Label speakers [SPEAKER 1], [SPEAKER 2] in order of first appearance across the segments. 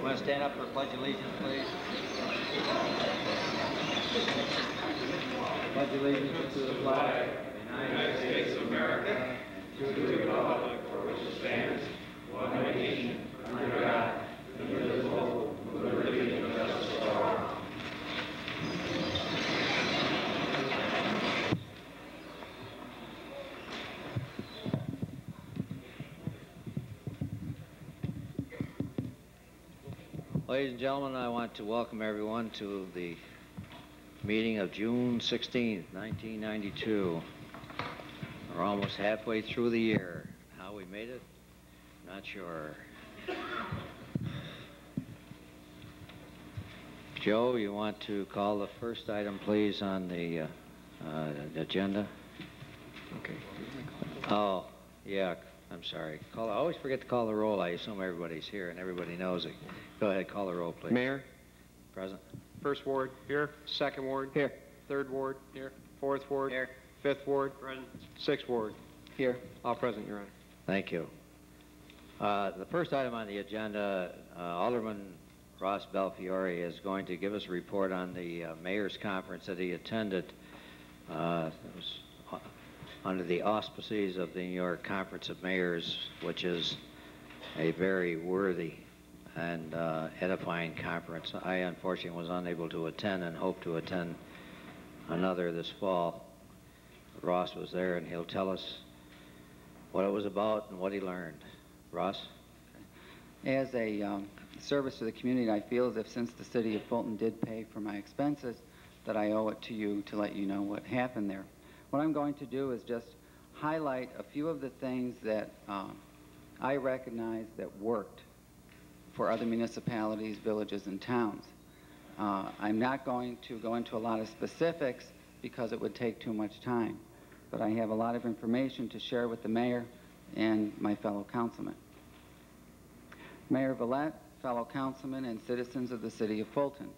[SPEAKER 1] want to stand up for Pledge Allegiance, please? Pledge allegiance to the flag of the United States of America and to the republic for which it stands, one nation, under God, indivisible, with liberty and justice for all. Ladies and gentlemen, I want to welcome everyone to the meeting of June 16th, 1992. We're almost halfway through the year. How we made it, not sure. Joe, you want to call the first item, please, on the agenda? Okay. Oh, yeah, I'm sorry. I always forget to call the roll. I assume everybody's here and everybody knows it. Go ahead, call the roll, please.
[SPEAKER 2] Mayor?
[SPEAKER 1] Present.
[SPEAKER 2] First ward? Here. Second ward?
[SPEAKER 1] Here.
[SPEAKER 2] Third ward? Here. Fourth ward?
[SPEAKER 1] Here.
[SPEAKER 2] Fifth ward? Present. Sixth ward?
[SPEAKER 1] Here.
[SPEAKER 2] All present, Your Honor.
[SPEAKER 1] Thank you. The first item on the agenda, Alderman Ross Belfiore is going to give us a report on the mayor's conference that he attended. It was under the auspices of the New York Conference of Mayors, which is a very worthy and edifying conference. I unfortunately was unable to attend and hope to attend another this fall. Ross was there and he'll tell us what it was about and what he learned. Ross?
[SPEAKER 3] As a service to the community, I feel as if since the city of Fulton did pay for my expenses, that I owe it to you to let you know what happened there. What I'm going to do is just highlight a few of the things that I recognize that worked for other municipalities, villages, and towns. I'm not going to go into a lot of specifics because it would take too much time, but I have a lot of information to share with the mayor and my fellow councilmen. Mayor Villette, fellow councilmen, and citizens of the city of Fulton.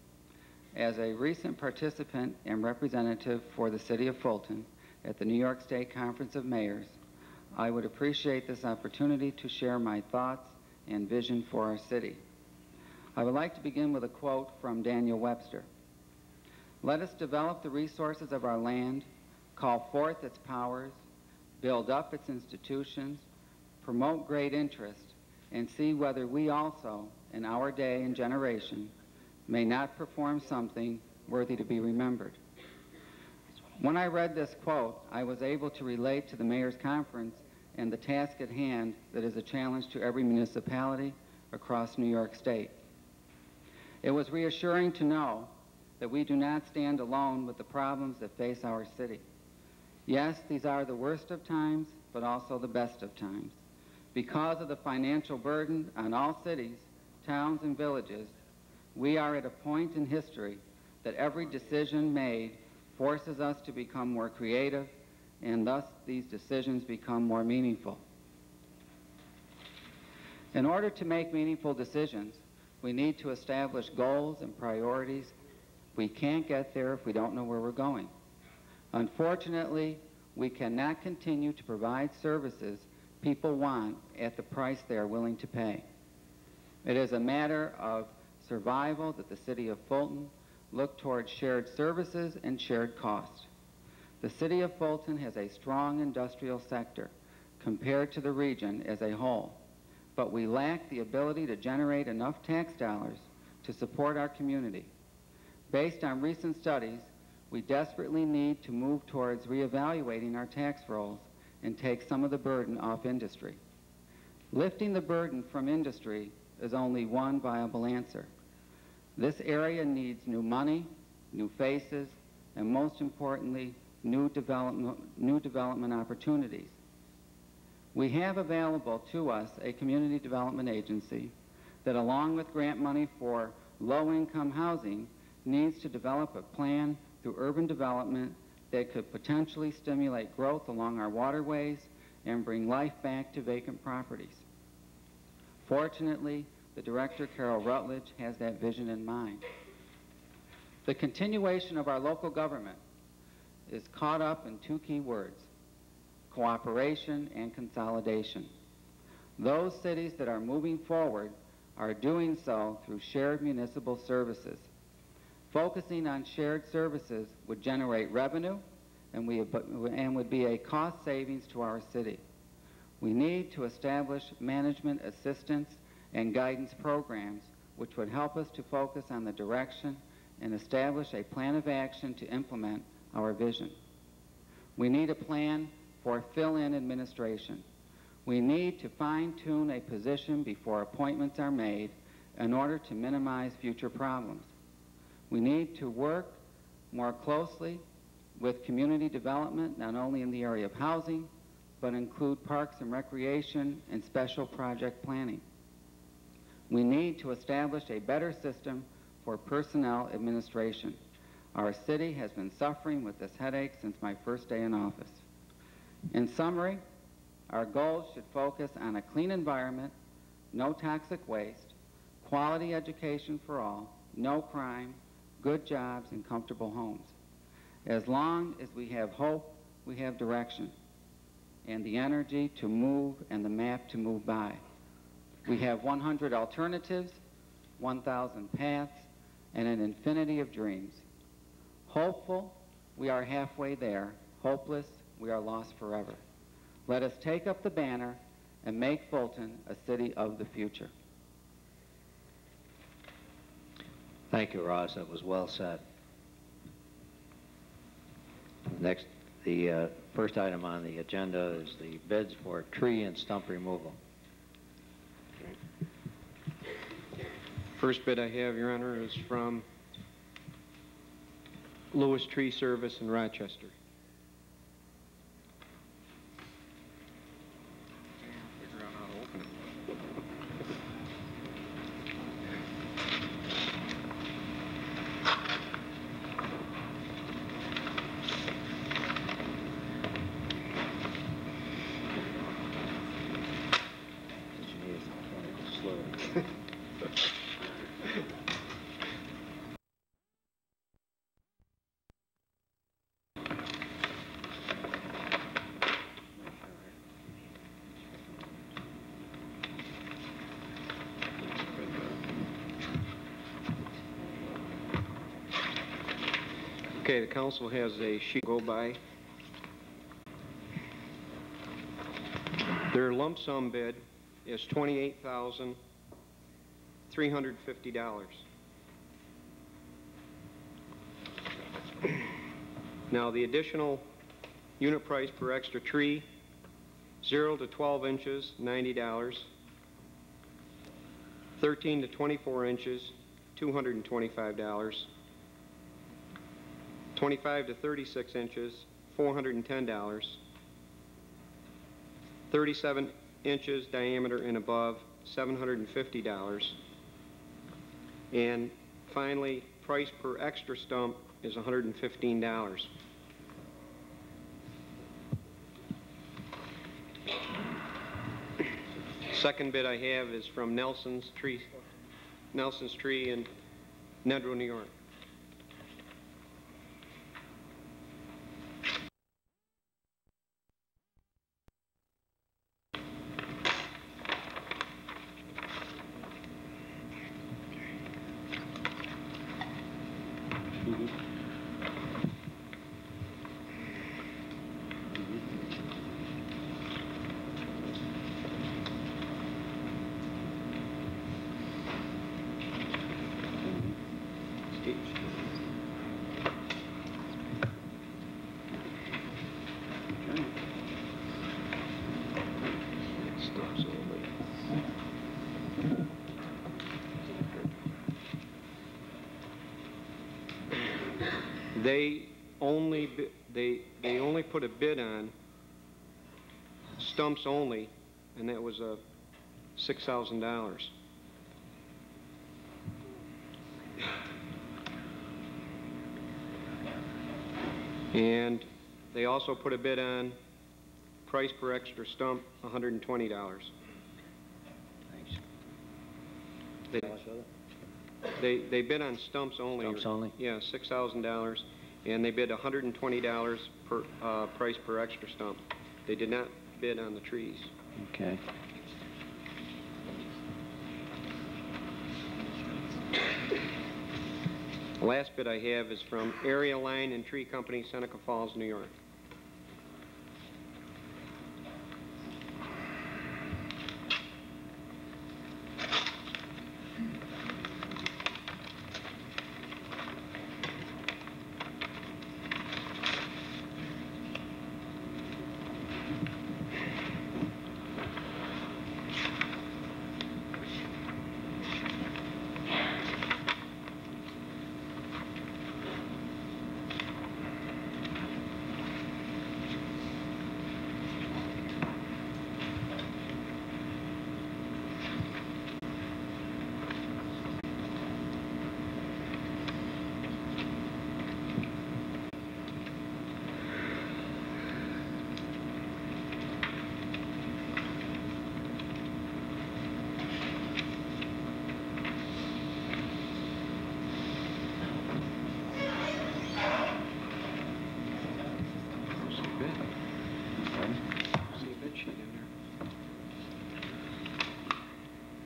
[SPEAKER 3] As a recent participant and representative for the city of Fulton at the New York State Conference of Mayors, I would appreciate this opportunity to share my thoughts and vision for our city. I would like to begin with a quote from Daniel Webster. "Let us develop the resources of our land, call forth its powers, build up its institutions, promote great interest, and see whether we also, in our day and generation, may not perform something worthy to be remembered." When I read this quote, I was able to relate to the mayor's conference and the task at hand that is a challenge to every municipality across New York State. It was reassuring to know that we do not stand alone with the problems that face our city. Yes, these are the worst of times, but also the best of times. Because of the financial burden on all cities, towns, and villages, we are at a point in history that every decision made forces us to become more creative, and thus these decisions become more meaningful. In order to make meaningful decisions, we need to establish goals and priorities. We can't get there if we don't know where we're going. Unfortunately, we cannot continue to provide services people want at the price they are willing to pay. It is a matter of survival that the city of Fulton look towards shared services and shared costs. The city of Fulton has a strong industrial sector compared to the region as a whole, but we lack the ability to generate enough tax dollars to support our community. Based on recent studies, we desperately need to move towards reevaluating our tax rolls and take some of the burden off industry. Lifting the burden from industry is only one viable answer. This area needs new money, new faces, and most importantly, new development opportunities. We have available to us a community development agency that, along with grant money for low-income housing, needs to develop a plan through urban development that could potentially stimulate growth along our waterways and bring life back to vacant properties. Fortunately, the director, Carol Rutledge, has that vision in mind. The continuation of our local government is caught up in two key words: cooperation and consolidation. Those cities that are moving forward are doing so through shared municipal services. Focusing on shared services would generate revenue and would be a cost savings to our city. We need to establish management assistance and guidance programs which would help us to focus on the direction and establish a plan of action to implement our vision. We need a plan for fill-in administration. We need to fine-tune a position before appointments are made in order to minimize future problems. We need to work more closely with community development, not only in the area of housing, but include parks and recreation and special project planning. We need to establish a better system for personnel administration. Our city has been suffering with this headache since my first day in office. In summary, our goals should focus on a clean environment, no toxic waste, quality education for all, no crime, good jobs, and comfortable homes. As long as we have hope, we have direction, and the energy to move and the map to move by. We have 100 alternatives, 1,000 paths, and an infinity of dreams. Hopeful, we are halfway there. Hopeless, we are lost forever. Let us take up the banner and make Fulton a city of the future.
[SPEAKER 1] Thank you, Ross. That was well said. Next, the first item on the agenda is the bids for tree and stump removal.
[SPEAKER 2] First bid I have, Your Honor, is from Lewis Tree Service in Rochester. Figure out how to open it. Okay, the council has a sheet to go by. Their lump sum bid is $28,350. Now, the additional unit price per extra tree, 0 to 12 inches, $90. 13 to 24 inches, $225. 25 to 36 inches, $410. 37 inches diameter and above, $750. And finally, price per extra stump is $115. Second bid I have is from Nelson's Tree in Nedrow, New York. They only put a bid on stumps only, and that was $6,000. And they also put a bid on price per extra stump, $120.
[SPEAKER 1] Thanks.
[SPEAKER 2] They bid on stumps only.
[SPEAKER 1] Stumps only?
[SPEAKER 2] Yeah, $6,000, and they bid $120 per price per extra stump. They did not bid on the trees.
[SPEAKER 1] Okay.
[SPEAKER 2] The last bid I have is from Area Line and Tree Company, Seneca Falls, New York.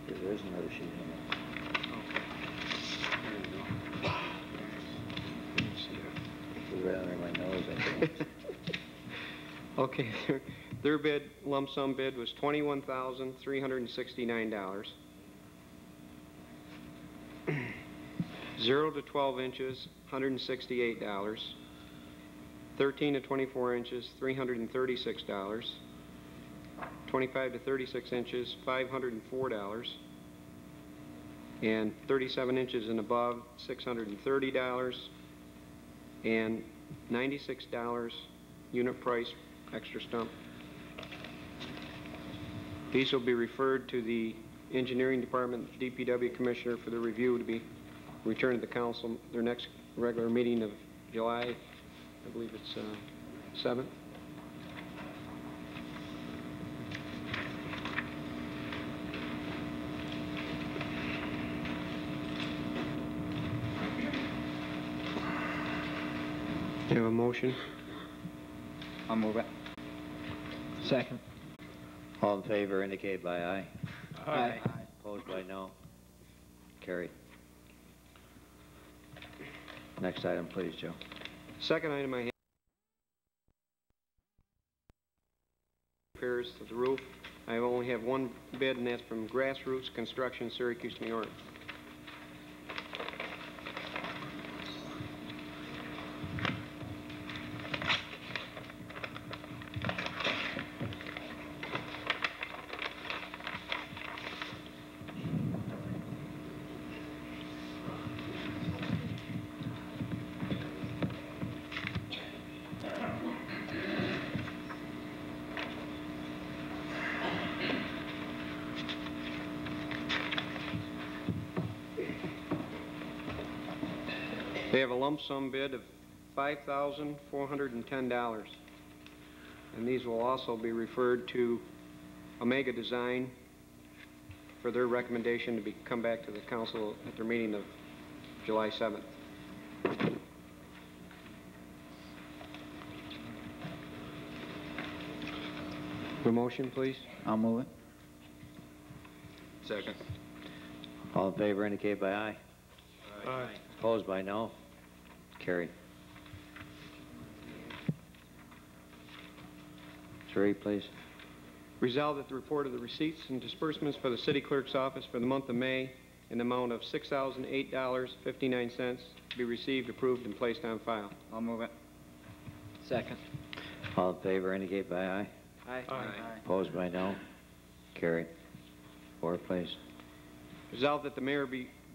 [SPEAKER 1] There is another sheet in there. It's right under my nose, I think.
[SPEAKER 2] Okay, their bid, lump sum bid, was $21,369. 0 to 12 inches, $168. 13 to 24 inches, $336. 25 to 36 inches, $504. And 37 inches and above, $630. And $96 unit price extra stump. These will be referred to the Engineering Department, DPW Commissioner, for the review to be returned to the council their next regular meeting of July, I believe it's 7th. You have a motion?
[SPEAKER 3] I'll move it.
[SPEAKER 4] Second.
[SPEAKER 1] All in favor indicate by aye.
[SPEAKER 4] Aye.
[SPEAKER 1] Opposed by no. Carried. Next item, please, Joe.
[SPEAKER 2] Second item I have repairs to the roof. I only have one bid, and that's from Grassroots Construction, Syracuse, New York. They have a lump sum bid of $5,410, and these will also be referred to Omega Design for their recommendation to come back to the council at their meeting of July 7th. The motion, please.
[SPEAKER 3] I'll move it.
[SPEAKER 2] Second.
[SPEAKER 1] All in favor indicate by aye.
[SPEAKER 2] Aye.
[SPEAKER 1] Opposed by no. Carried. 3, please.
[SPEAKER 2] Resolved that the report of the receipts and disbursements for the city clerk's office for the month of May in the amount of $6,008.59 be received, approved, and placed on file.
[SPEAKER 3] I'll move it.
[SPEAKER 4] Second.
[SPEAKER 1] All in favor indicate by aye.
[SPEAKER 4] Aye.
[SPEAKER 1] Opposed by no. Carried. 4, please.
[SPEAKER 2] Resolved that the mayor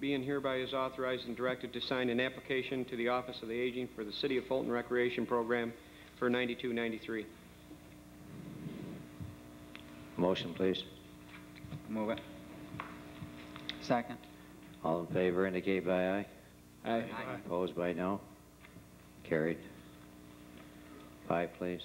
[SPEAKER 2] being hereby is authorized and directed to sign an application to the Office of the Aging for the City of Fulton Recreation Program for 92-93.
[SPEAKER 1] Motion, please.
[SPEAKER 3] Move it. Second.
[SPEAKER 1] All in favor indicate by aye.
[SPEAKER 4] Aye.
[SPEAKER 1] Opposed by no. Carried. 5, please.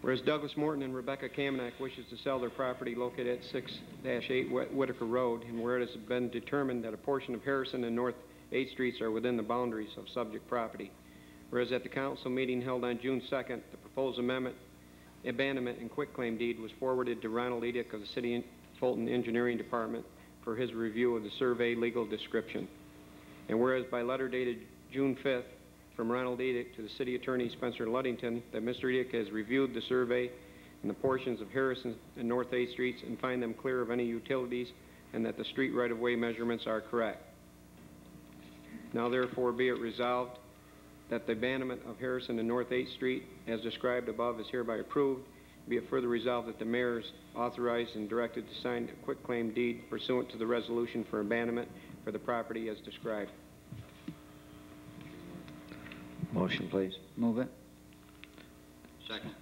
[SPEAKER 2] Whereas Douglas Morton and Rebecca Kamenak wishes to sell their property located at 6-8 Whitaker Road, and where it has been determined that a portion of Harrison and North 8th Streets are within the boundaries of subject property. Whereas at the council meeting held on June 2nd, the proposed abandonment and quitclaim deed was forwarded to Ronald Edick of the City Fulton Engineering Department for his review of the survey legal description. And whereas by letter dated June 5th from Ronald Edick to the City Attorney Spencer Luddington, that Mr. Edick has reviewed the survey and the portions of Harrison and North 8th Streets and find them clear of any utilities, and that the street right-of-way measurements are correct. Now therefore be it resolved that the abandonment of Harrison and North 8th Street, as described above, is hereby approved. Be it further resolved that the mayor is authorized and directed to sign a quitclaim deed pursuant to the resolution for abandonment for the property as described.
[SPEAKER 1] Motion, please.
[SPEAKER 3] Move it.
[SPEAKER 5] Second.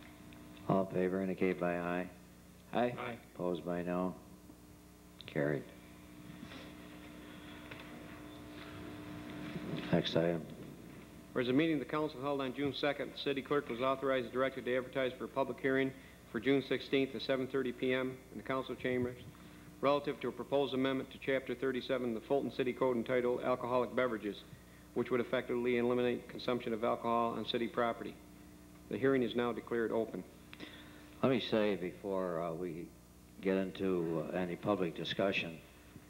[SPEAKER 1] All in favor indicate by aye.
[SPEAKER 4] Aye.
[SPEAKER 1] Opposed by no. Carried. Next item.
[SPEAKER 2] Whereas a meeting of the council held on June 2nd, the city clerk was authorized and directed to advertise for a public hearing for June 16th at 7:30 p.m. in the council chambers relative to a proposed amendment to Chapter 37 of the Fulton City Code entitled Alcoholic Beverages, which would effectively eliminate consumption of alcohol on city property. The hearing is now declared open.
[SPEAKER 1] Let me say before we get into any public discussion,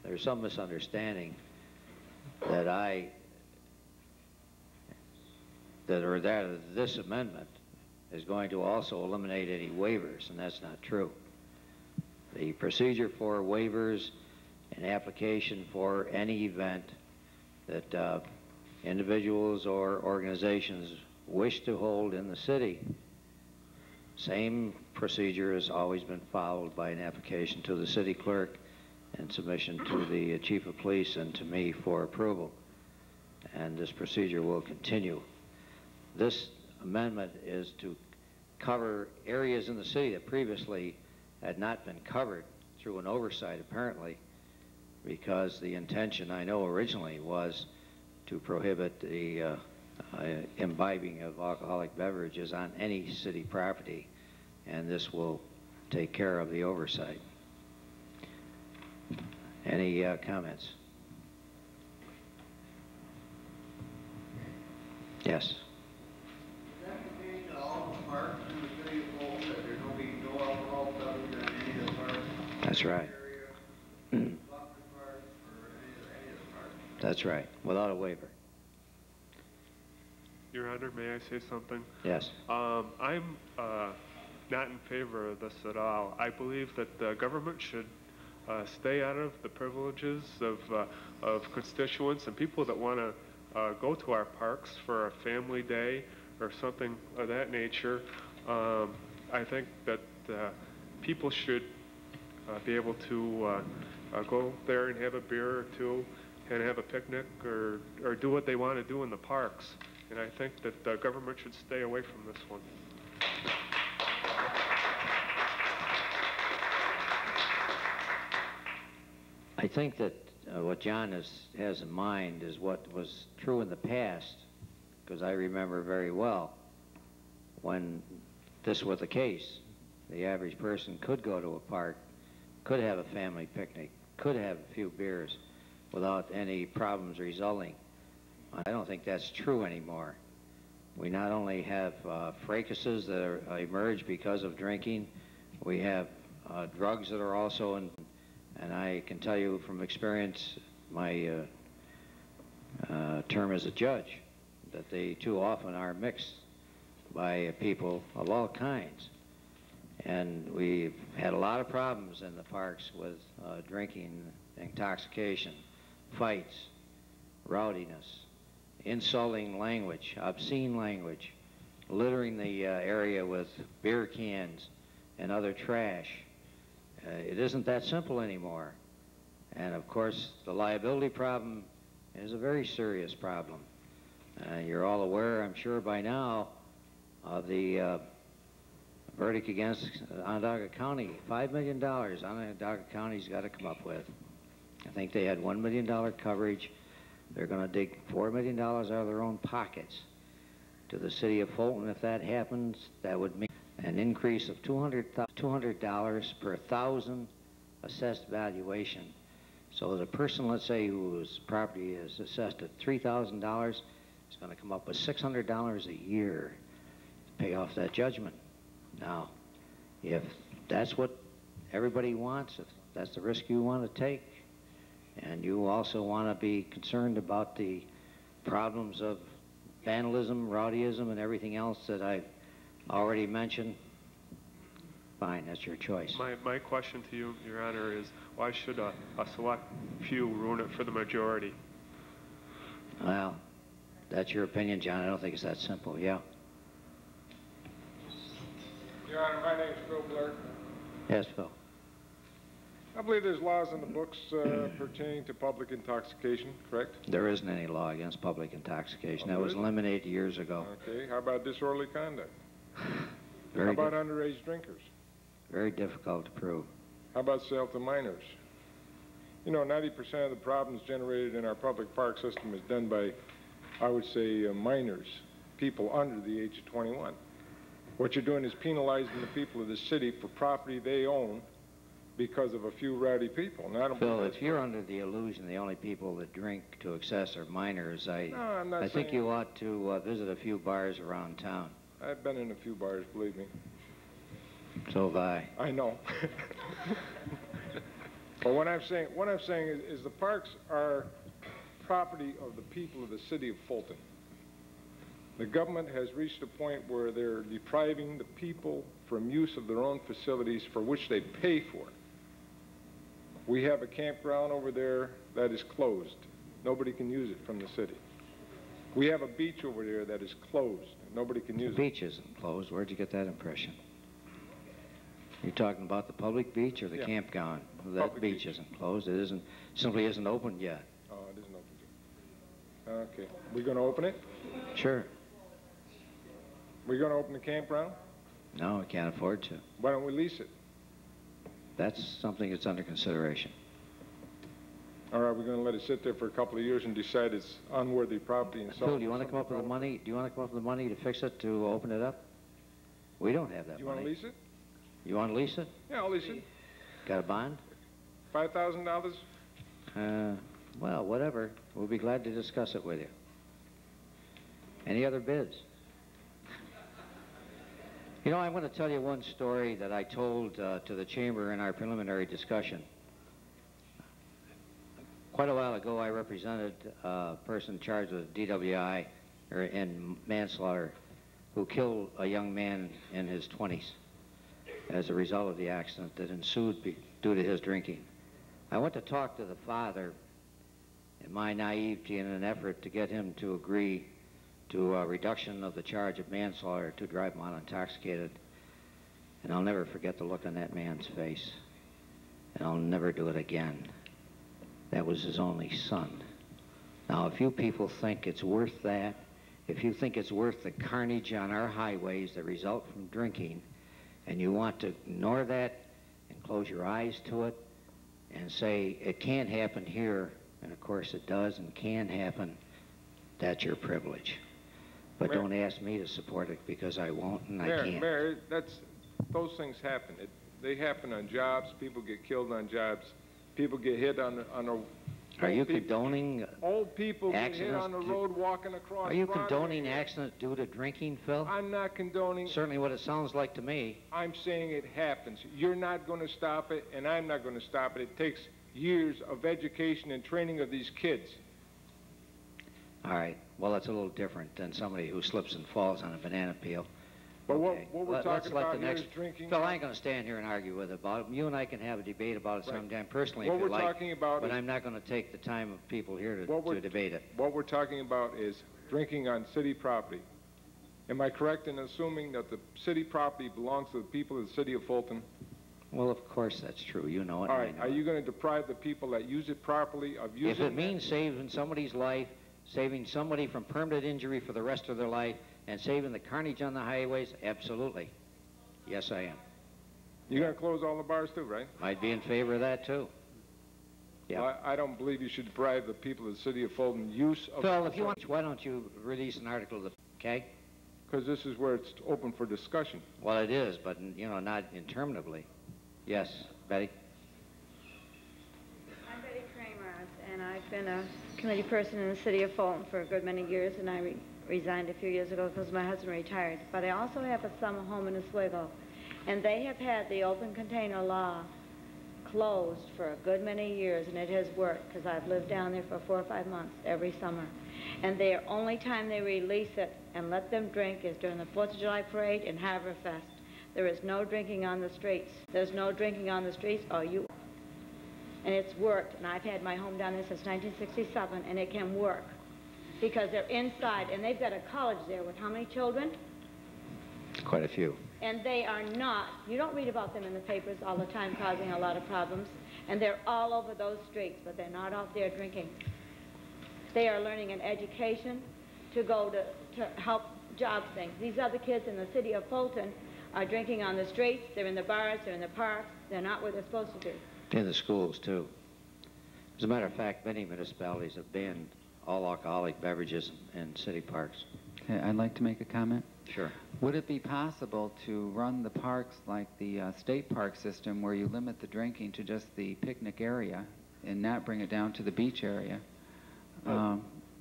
[SPEAKER 1] there's some misunderstanding that this amendment is going to also eliminate any waivers, and that's not true. The procedure for waivers and application for any event that individuals or organizations wish to hold in the city, same procedure has always been followed by an application to the city clerk and submission to the chief of police and to me for approval. And this procedure will continue. This amendment is to cover areas in the city that previously had not been covered through an oversight, apparently, because the intention, I know originally, was to prohibit the imbibing of alcoholic beverages on any city property, and this will take care of the oversight. Any comments? Yes.
[SPEAKER 5] Is that the case in all the parks in the city of Fulton, that there will be no alcohol beverage in any of the parks?
[SPEAKER 1] That's right.
[SPEAKER 5] Area, Buckner Park, or any of the parks?
[SPEAKER 1] That's right, without a waiver.
[SPEAKER 6] Your Honor, may I say something?
[SPEAKER 1] Yes.
[SPEAKER 6] I'm not in favor of this at all. I believe that the government should stay out of the privileges of constituents and people that want to go to our parks for a family day or something of that nature. I think that people should be able to go there and have a beer or two and have a picnic or do what they want to do in the parks. And I think that the government should stay away from this one.
[SPEAKER 1] I think that what John has in mind is what was true in the past, because I remember very well when this was the case. The average person could go to a park, could have a family picnic, could have a few beers without any problems resulting. I don't think that's true anymore. We not only have fracases that are emerge because of drinking, we have drugs that are also in. And I can tell you from experience, my term as a judge, that they too often are mixed by people of all kinds. And we've had a lot of problems in the parks with drinking, intoxication, fights, rowdiness, insulting language, obscene language, littering the area with beer cans and other trash. It isn't that simple anymore. And of course, the liability problem is a very serious problem. You're all aware, I'm sure by now, of the verdict against Onondaga County. $5 million Onondaga County's got to come up with. I think they had $1 million coverage. They're going to dig $4 million out of their own pockets. To the city of Fulton, if that happens, that would mean an increase of $200 per thousand assessed valuation. So that a person, let's say, whose property is assessed at $3,000 is going to come up with $600 a year to pay off that judgment. Now, if that's what everybody wants, if that's the risk you want to take, And you also want to be concerned about the problems of vandalism, rowdyism, and everything else that I've already mentioned. Fine, that's your choice.
[SPEAKER 6] My question to you, Your Honor, is why should a select few ruin it for the majority?
[SPEAKER 1] Well, that's your opinion, John. I don't think it's that simple. Yeah.
[SPEAKER 7] Your Honor, my name's Phil Blair.
[SPEAKER 1] Yes, Phil.
[SPEAKER 7] I believe there's laws in the books pertaining to public intoxication, correct?
[SPEAKER 1] There isn't any law against public intoxication.
[SPEAKER 7] Oh,
[SPEAKER 1] That was
[SPEAKER 7] there
[SPEAKER 1] eliminated years ago.
[SPEAKER 7] Okay, how about disorderly conduct?
[SPEAKER 1] Very,
[SPEAKER 7] How about underage drinkers?
[SPEAKER 1] very difficult to prove.
[SPEAKER 7] How about sale to minors? You know, 90% of the problems generated in our public park system is done by, I would say, minors, people under the age of 21. What you're doing is penalizing the people of the city for property they own because of a few rowdy people. And I don't
[SPEAKER 1] Phil,
[SPEAKER 7] believe
[SPEAKER 1] if you're under the illusion the only people that drink to excess are minors,
[SPEAKER 7] No, I'm not
[SPEAKER 1] I think
[SPEAKER 7] saying-
[SPEAKER 1] you ought to visit a few bars around town.
[SPEAKER 7] I've been in a few bars, believe me.
[SPEAKER 1] So have I.
[SPEAKER 7] I know. But what I'm saying is the parks are property of the people of the city of Fulton. The government has reached a point where they're depriving the people from use of their own facilities for which they pay for. We have a campground over there that is closed. Nobody can use it from the city. We have a beach over there that is closed. Nobody can
[SPEAKER 1] The
[SPEAKER 7] use it.
[SPEAKER 1] beach isn't closed. Where'd you get that impression? You're talking about the public beach or the
[SPEAKER 7] Yeah.
[SPEAKER 1] campground? Well, that
[SPEAKER 7] Public
[SPEAKER 1] beach
[SPEAKER 7] beach.
[SPEAKER 1] isn't closed. It isn't, simply isn't opened yet.
[SPEAKER 7] Oh, it isn't open yet. Okay. We're going to open it?
[SPEAKER 1] Sure.
[SPEAKER 7] We're going to open the campground?
[SPEAKER 1] No, we can't afford to.
[SPEAKER 7] Why don't we lease it?
[SPEAKER 1] That's something that's under consideration.
[SPEAKER 7] Or are we going to let it sit there for a couple of years and decide it's unworthy property and sell it?
[SPEAKER 1] Phil, do you want to come up with the money? Do you want to come up with the money to fix it, to open it up? We don't have that
[SPEAKER 7] You want
[SPEAKER 1] money.
[SPEAKER 7] to lease it?
[SPEAKER 1] You want to lease it?
[SPEAKER 7] Yeah, I'll lease it.
[SPEAKER 1] Got a bond?
[SPEAKER 7] $5,000?
[SPEAKER 1] Well, whatever. We'll be glad to discuss it with you. Any other bids? You know, I'm going to tell you one story that I told to the chamber in our preliminary discussion. Quite a while ago, I represented a person charged with DWI in manslaughter who killed a young man in his 20s as a result of the accident that ensued due to his drinking. I went to talk to the father in my naivety in an effort to get him to agree to a reduction of the charge of manslaughter to drive while intoxicated. And I'll never forget the look on that man's face. And I'll never do it again. That was his only son. Now, if you people think it's worth that, if you think it's worth the carnage on our highways that result from drinking, and you want to ignore that and close your eyes to it and say it can't happen here, and of course it does and can happen, that's your privilege. But
[SPEAKER 7] Mayor-
[SPEAKER 1] don't ask me to support it because I won't and I can't.
[SPEAKER 7] Mayor, those things happen. They happen on jobs. People get killed on jobs. People get hit on a...
[SPEAKER 1] Are you condoning
[SPEAKER 7] Old people get hit
[SPEAKER 1] accidents
[SPEAKER 7] on the
[SPEAKER 1] due-
[SPEAKER 7] road walking across
[SPEAKER 1] Are you
[SPEAKER 7] Broadway.
[SPEAKER 1] condoning accidents due to drinking, Phil?
[SPEAKER 7] I'm not condoning...
[SPEAKER 1] Certainly what it sounds like to me.
[SPEAKER 7] I'm saying it happens. You're not going to stop it, and I'm not going to stop it. It takes years of education and training of these kids.
[SPEAKER 1] All right. Well, that's a little different than somebody who slips and falls on a banana peel.
[SPEAKER 7] But
[SPEAKER 1] Okay.
[SPEAKER 7] what we're
[SPEAKER 1] Let's
[SPEAKER 7] talking
[SPEAKER 1] let
[SPEAKER 7] about
[SPEAKER 1] the
[SPEAKER 7] here
[SPEAKER 1] next...
[SPEAKER 7] is drinking...
[SPEAKER 1] Phil, I ain't going to stand here and argue with it about it. You and I can have a debate about it
[SPEAKER 7] Right.
[SPEAKER 1] sometime personally
[SPEAKER 7] What
[SPEAKER 1] if you
[SPEAKER 7] we're
[SPEAKER 1] like.
[SPEAKER 7] talking about
[SPEAKER 1] But
[SPEAKER 7] is-
[SPEAKER 1] I'm not going to take the time of people here
[SPEAKER 7] What we're-
[SPEAKER 1] to debate it.
[SPEAKER 7] What we're talking about is drinking on city property. Am I correct in assuming that the city property belongs to the people of the city of Fulton?
[SPEAKER 1] Well, of course that's true. You know it.
[SPEAKER 7] All
[SPEAKER 1] and I
[SPEAKER 7] right,
[SPEAKER 1] know
[SPEAKER 7] are
[SPEAKER 1] it.
[SPEAKER 7] you going to deprive the people that use it properly of using
[SPEAKER 1] If it means saving somebody's life, saving somebody from permanent injury for the rest of their life, and saving the carnage on the highways, absolutely. Yes, I am.
[SPEAKER 7] You're going to close all the bars too, right?
[SPEAKER 1] I'd be in favor of that, too. Yeah.
[SPEAKER 7] Well, I don't believe you should deprive the people of the city of Fulton use of...
[SPEAKER 1] Phil, if you want, why don't you release an article, okay?
[SPEAKER 7] Because this is where it's open for discussion.
[SPEAKER 1] Well, it is, but, you know, not interminably. Yes, Betty?
[SPEAKER 8] I'm Betty Kramer, and I've been a committee person in the city of Fulton for a good many years, and I resigned a few years ago because my husband retired. But I also have a summer home in Oswego, and they have had the open container law closed for a good many years, and it has worked because I've lived down there for 4 or 5 months every summer. And the only time they release it and let them drink is during the 4th of July parade and Haverfest. There is no drinking on the streets. There's no drinking on the streets, or you. And it's worked, and I've had my home down there since 1967, and it can work because they're inside, and they've got a college there with how many children?
[SPEAKER 1] Quite a few.
[SPEAKER 8] And they are not, you don't read about them in the papers all the time causing a lot of problems, and they're all over those streets, but they're not out there drinking. They are learning an education to go to help job things. These other kids in the city of Fulton are drinking on the streets, they're in the bars, they're in the parks, they're not where they're supposed to be.
[SPEAKER 1] In the schools, too. As a matter of fact, many municipalities have banned all alcoholic beverages in city parks.
[SPEAKER 3] Okay, I'd like to make a comment.
[SPEAKER 1] Sure.
[SPEAKER 3] Would it be possible to run the parks like the state park system where you limit the drinking to just the picnic area and not bring it down to the beach area,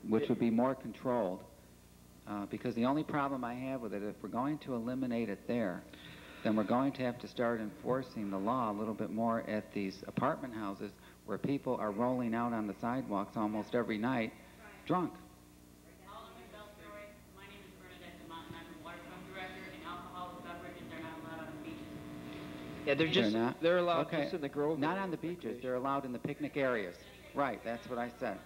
[SPEAKER 3] which would be more controlled? Because the only problem I have with it, if we're going to eliminate it there, then we're going to have to start enforcing the law a little bit more at these apartment houses where people are rolling out on the sidewalks almost every night drunk.
[SPEAKER 4] Yeah, they're allowed
[SPEAKER 3] Okay.
[SPEAKER 4] just in the Grove.
[SPEAKER 3] Not on the beaches. They're allowed in the picnic areas. Right, that's what I said.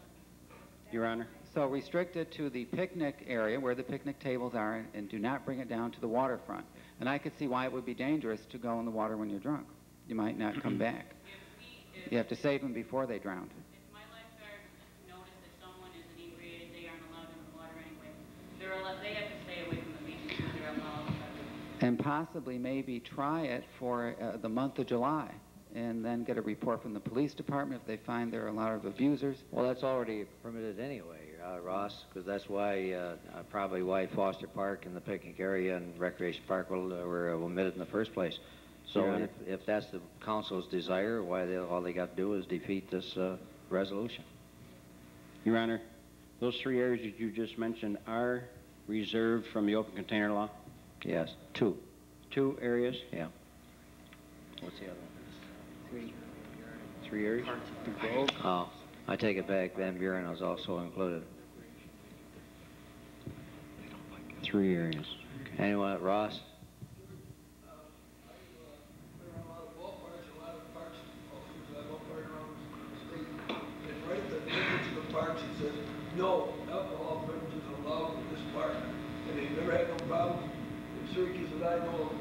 [SPEAKER 9] Your Honor.
[SPEAKER 3] So restrict it to the picnic area where the picnic tables are, and do not bring it down to the waterfront. And I could see why it would be dangerous to go in the water when you're drunk. You might not come back. You have to save them before they drown.
[SPEAKER 10] If my lifeguards notice that someone is inebriated, they aren't allowed in the water anyway. They have to stay away from the beach because they're allowed.
[SPEAKER 3] And possibly maybe try it for the month of July, and then get a report from the police department if they find there are a lot of abusers.
[SPEAKER 1] Well, that's already permitted anyway, Ross, because that's why, probably why Foster Park and the picnic area and Recreation Park were omitted in the first place. So if that's the council's desire, why all they got to do is defeat this resolution.
[SPEAKER 9] Your Honor, those 3 areas that you just mentioned are reserved from the open container law?
[SPEAKER 1] Yes, 2.
[SPEAKER 9] 2 areas?
[SPEAKER 1] Yeah. What's the other one?
[SPEAKER 9] 3 areas?
[SPEAKER 1] Oh, I take it back. Van Buren was also included.
[SPEAKER 9] 3 areas.
[SPEAKER 1] Anyone, Ross?
[SPEAKER 5] Parks, it says, no alcohol beverages allowed in this park. And they've never had no problem in Syracuse that I know of,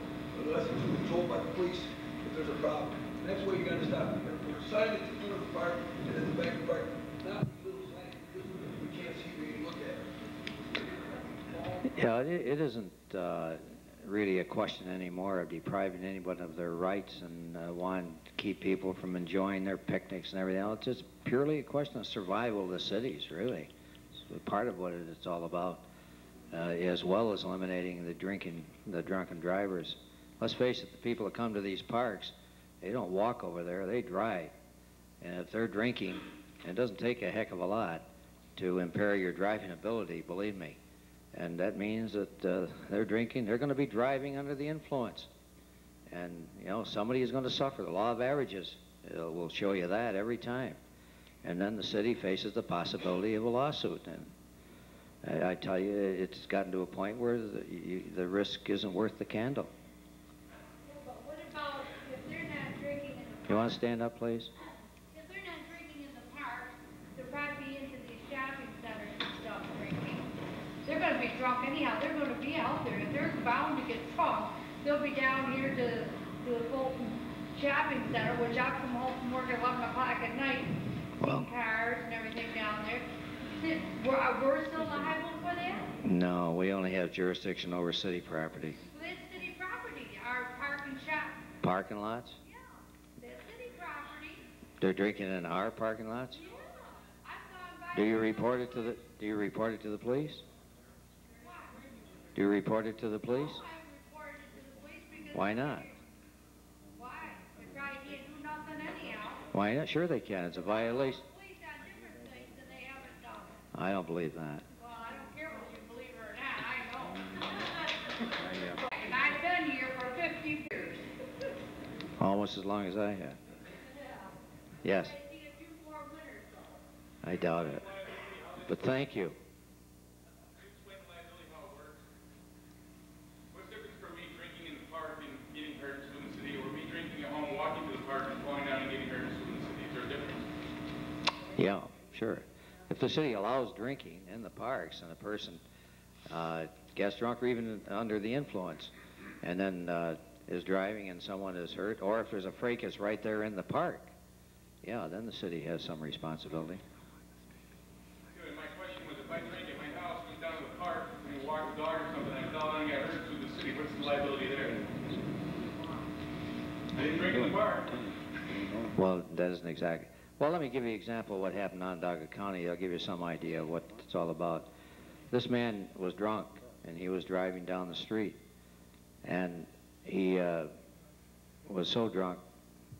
[SPEAKER 5] unless it's been told by the police if there's a problem. And that's where you gotta stop. You gotta put a sign at the front of the park and at the back of the park, not these little signs, because we can't see where you look at it.
[SPEAKER 1] Yeah, it isn't really a question anymore of depriving anyone of their rights and wanting to keep people from enjoying their picnics and everything else. It's just purely a question of survival of the cities, really. It's part of what it's all about, as well as eliminating the drunken drivers. Let's face it, the people that come to these parks, they don't walk over there, they drive. And if they're drinking, it doesn't take a heck of a lot to impair your driving ability, believe me. And that means that they're drinking, they're going to be driving under the influence. And, you know, somebody is going to suffer. The law of averages will show you that every time. And then the city faces the possibility of a lawsuit. And I tell you, it's gotten to a point where the risk isn't worth the candle.
[SPEAKER 11] Yeah, but what about if they're not drinking in the park?
[SPEAKER 1] You want to stand up, please?
[SPEAKER 11] If they're not drinking in the park, they're probably into these shopping centers and stuff drinking. They're going to be drunk anyhow. They're going to be out there. If they're bound to get drunk, they'll be down here to the Fulton shopping center, which I come home from work at 11 o'clock at night,
[SPEAKER 1] Well,
[SPEAKER 11] cars and everything down there. We're still liable for that?
[SPEAKER 1] no, we only have jurisdiction over city property.
[SPEAKER 11] Well, that's city property, our park and shop.
[SPEAKER 1] Parking lots?
[SPEAKER 11] Yeah, that's city property.
[SPEAKER 1] They're drinking in our parking lots?
[SPEAKER 11] Yeah, I've gone by.
[SPEAKER 1] Do you report it to the police? Do you report it to the police?
[SPEAKER 11] I reported it to the police because.
[SPEAKER 1] Why not?
[SPEAKER 11] Why? They probably can't do nothing anyhow.
[SPEAKER 1] Why not? Sure they can. It's a violation.
[SPEAKER 11] Police on different things and they haven't done it.
[SPEAKER 1] I don't believe that.
[SPEAKER 11] Well, I don't care whether you believe it or not, I know. And I've been here for 50 years.
[SPEAKER 1] Almost as long as I have. Yes. I doubt it. But thank you.
[SPEAKER 12] What's the difference for me drinking in the park and getting hurt and suing the city, or me drinking at home, walking to the park and falling down and getting hurt and suing the city? Is there a difference?
[SPEAKER 1] Yeah, sure. If the city allows drinking in the parks and a person gets drunk or even under the influence and then is driving and someone is hurt, or if there's a fracas right there in the park, yeah, then the city has some responsibility.
[SPEAKER 12] Good. My question was, if I drink at my house, went down to the park and walked the dog or something, I fell down and got hurt to the city, what's the liability there? I didn't drink in the park.
[SPEAKER 1] Well, that isn't exactly. Well, let me give you an example of what happened in Onondaga County. I'll give you some idea of what it's all about. This man was drunk, and he was driving down the street, and he was so drunk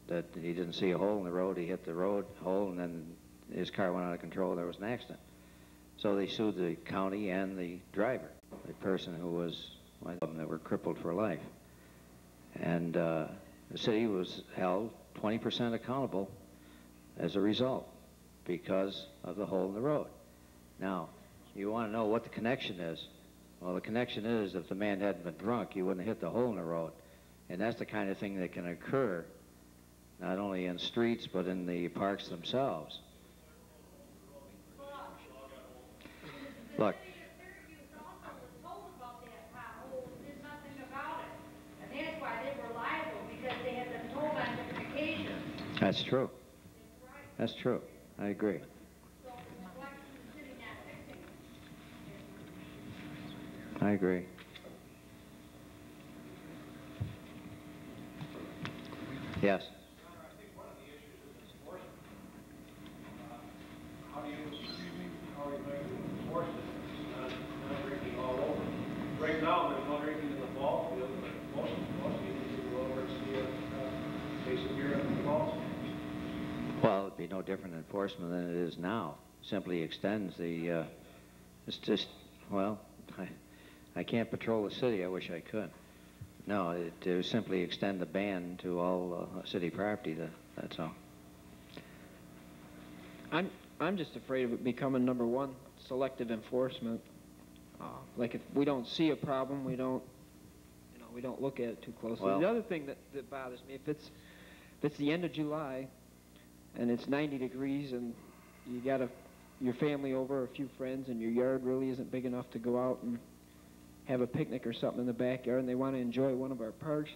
[SPEAKER 1] that he didn't see a hole in the road. He hit the road hole, and then his car went out of control. There was an accident. So they sued the county and the driver, the person who was, one of them that were crippled for life. And the city was held 20% accountable as a result because of the hole in the road. Now, you want to know what the connection is. Well, the connection is if the man hadn't been drunk, he wouldn't have hit the hole in the road. And that's the kind of thing that can occur not only in streets but in the parks themselves. Look. That's true. That's true. I agree. I agree. Yes.
[SPEAKER 13] How are you going to enforce it? Not drinking all over. Right now, there's no drinking in the ball field, but most people go over and see a case of beer in the ball.
[SPEAKER 1] Well, it'd be no different enforcement than it is now. Simply extends the, it's just, well, I can't patrol the city. I wish I could. No, it simply extend the ban to all city property. That's all.
[SPEAKER 4] I'm just afraid of it becoming, number one, selective enforcement. Like if we don't see a problem, we don't look at it too closely.
[SPEAKER 1] Well,
[SPEAKER 4] the other thing that bothers me, if it's the end of July and it's 90 degrees and you got your family over, a few friends, and your yard really isn't big enough to go out and have a picnic or something in the backyard, and they want to enjoy one of our parks,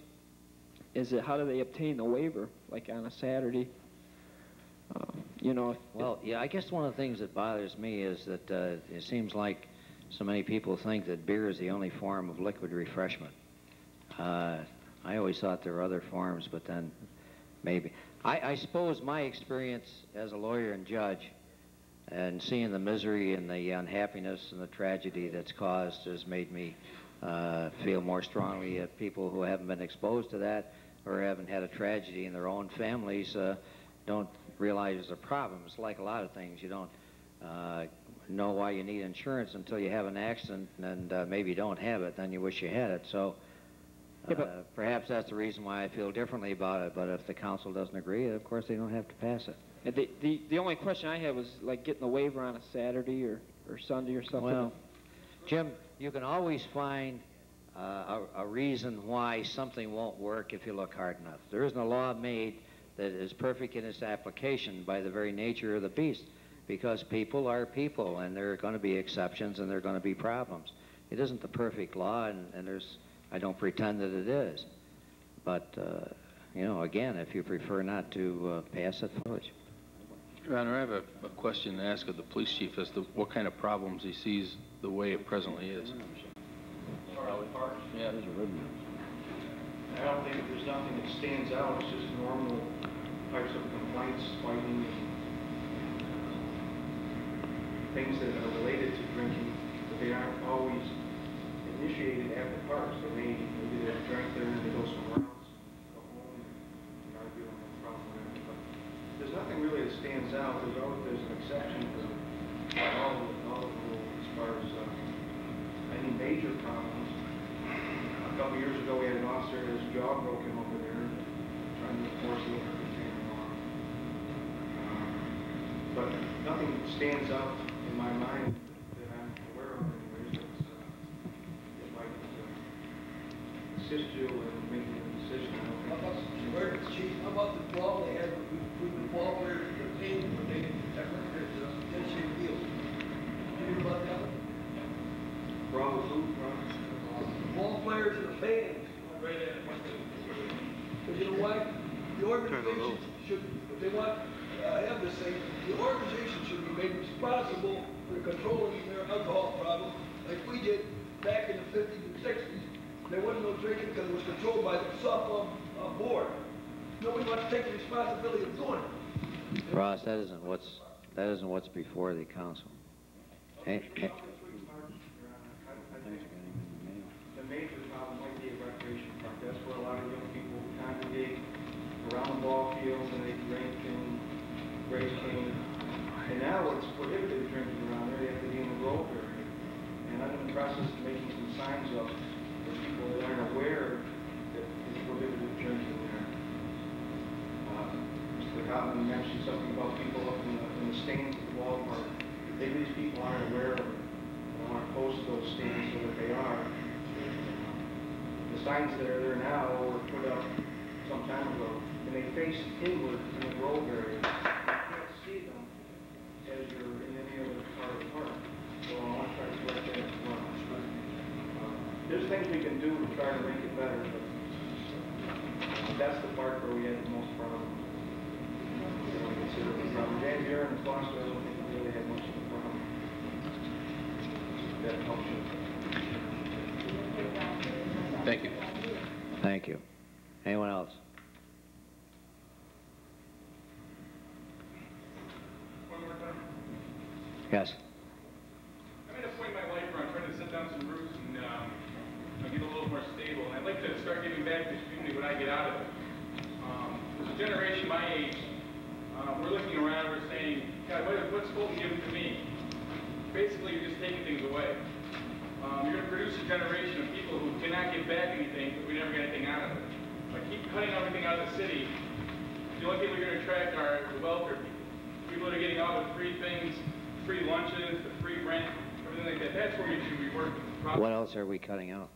[SPEAKER 4] how do they obtain the waiver, like on a Saturday?
[SPEAKER 1] Well, yeah, I guess one of the things that bothers me is that it seems like so many people think that beer is the only form of liquid refreshment. I always thought there were other forms, but then maybe. I suppose my experience as a lawyer and judge and seeing the misery and the unhappiness and the tragedy that's caused has made me feel more strongly at people who haven't been exposed to that or haven't had a tragedy in their own families don't realize there's a problem. It's like a lot of things. You don't know why you need insurance until you have an accident, and maybe you don't have it, then you wish you had it. So perhaps that's the reason why I feel differently about it, but if the council doesn't agree, of course they don't have to pass it.
[SPEAKER 4] The only question I had was like getting the waiver on a Saturday or Sunday or something.
[SPEAKER 1] Well, Jim, you can always find a reason why something won't work if you look hard enough. There isn't a law made that is perfect in its application by the very nature of the beast, because people are people, and there are going to be exceptions and there are going to be problems. It isn't the perfect law, and I don't pretend that it is. But, again, if you prefer not to pass it, village.
[SPEAKER 14] Your Honor, I have a question to ask of the police chief as to what kind of problems he sees the way it presently is.
[SPEAKER 13] Yeah. I don't think there's nothing that stands out. It's just normal types of complaints, fighting, things that are related to drinking, but they aren't always initiated at the parks. Maybe they've drank there and they go somewhere else, go home, and argue on the problem. But there's nothing really that stands out. There's an exception for all the rules as far as any major problems. A couple years ago, we had an officer, his jaw broken over there, trying to enforce the liquor container law. But nothing stands out in my mind that I'm aware of anyways that might assist you in making a decision.
[SPEAKER 5] How about the emergency chief? How about the brawl they had with the ball players in the paint when they that went to the Tennessee field? Did you hear about that one?
[SPEAKER 13] Brawl with who?
[SPEAKER 5] The ball players and the fans. Because you know why? The organization should, if they want to have this thing, the organization should be made responsible for controlling their alcohol problem, like we did back in the 50s and 60s. There wasn't no drinking because it was controlled by the softball board. Nobody wants to take the responsibility of doing it.
[SPEAKER 1] Ross, that isn't what's before the council. Hey.
[SPEAKER 13] The major problem might be a recreation park. That's where a lot of young people congregate around the ball fields and they drink and race cane. And now it's prohibited drinking around there. They have to be in the grove area. And I'm in the process of making some signs up for people that aren't aware that it's prohibited drinking there. Mr. Cotton mentioned something about people up in the stands at the ballpark. Maybe these people aren't aware of it. They want to post those stands so that they are. The signs that are there now were put up some time ago, and they face inward in the grove area. You can't see them as you're in any other part of the park. So I want to try to correct that as well. There's things we can do to try to make it better, but that's the part where we had the most problems. Van Buren and Foster, I don't think we really had much of a problem. That helps you.
[SPEAKER 14] Thank you.
[SPEAKER 1] Thank you. Anyone else?
[SPEAKER 12] One more time.
[SPEAKER 1] Yes.
[SPEAKER 12] I'm at a point in my life where I'm trying to set down some roots and get a little more stable. And I'd like to start giving back to this community what I get out of it. There's a generation my age. We're looking around, we're saying, God, what's Fulton giving to me? Basically, you're just taking things away. You're going to produce a generation of people who cannot give back anything, but we never get anything out of it. By keep cutting everything out of the city, the only people you're going to attract are the welfare people. People that are getting all the free things, free lunches, the free rent, everything like that. That's where we should be working.
[SPEAKER 1] What else are we cutting out?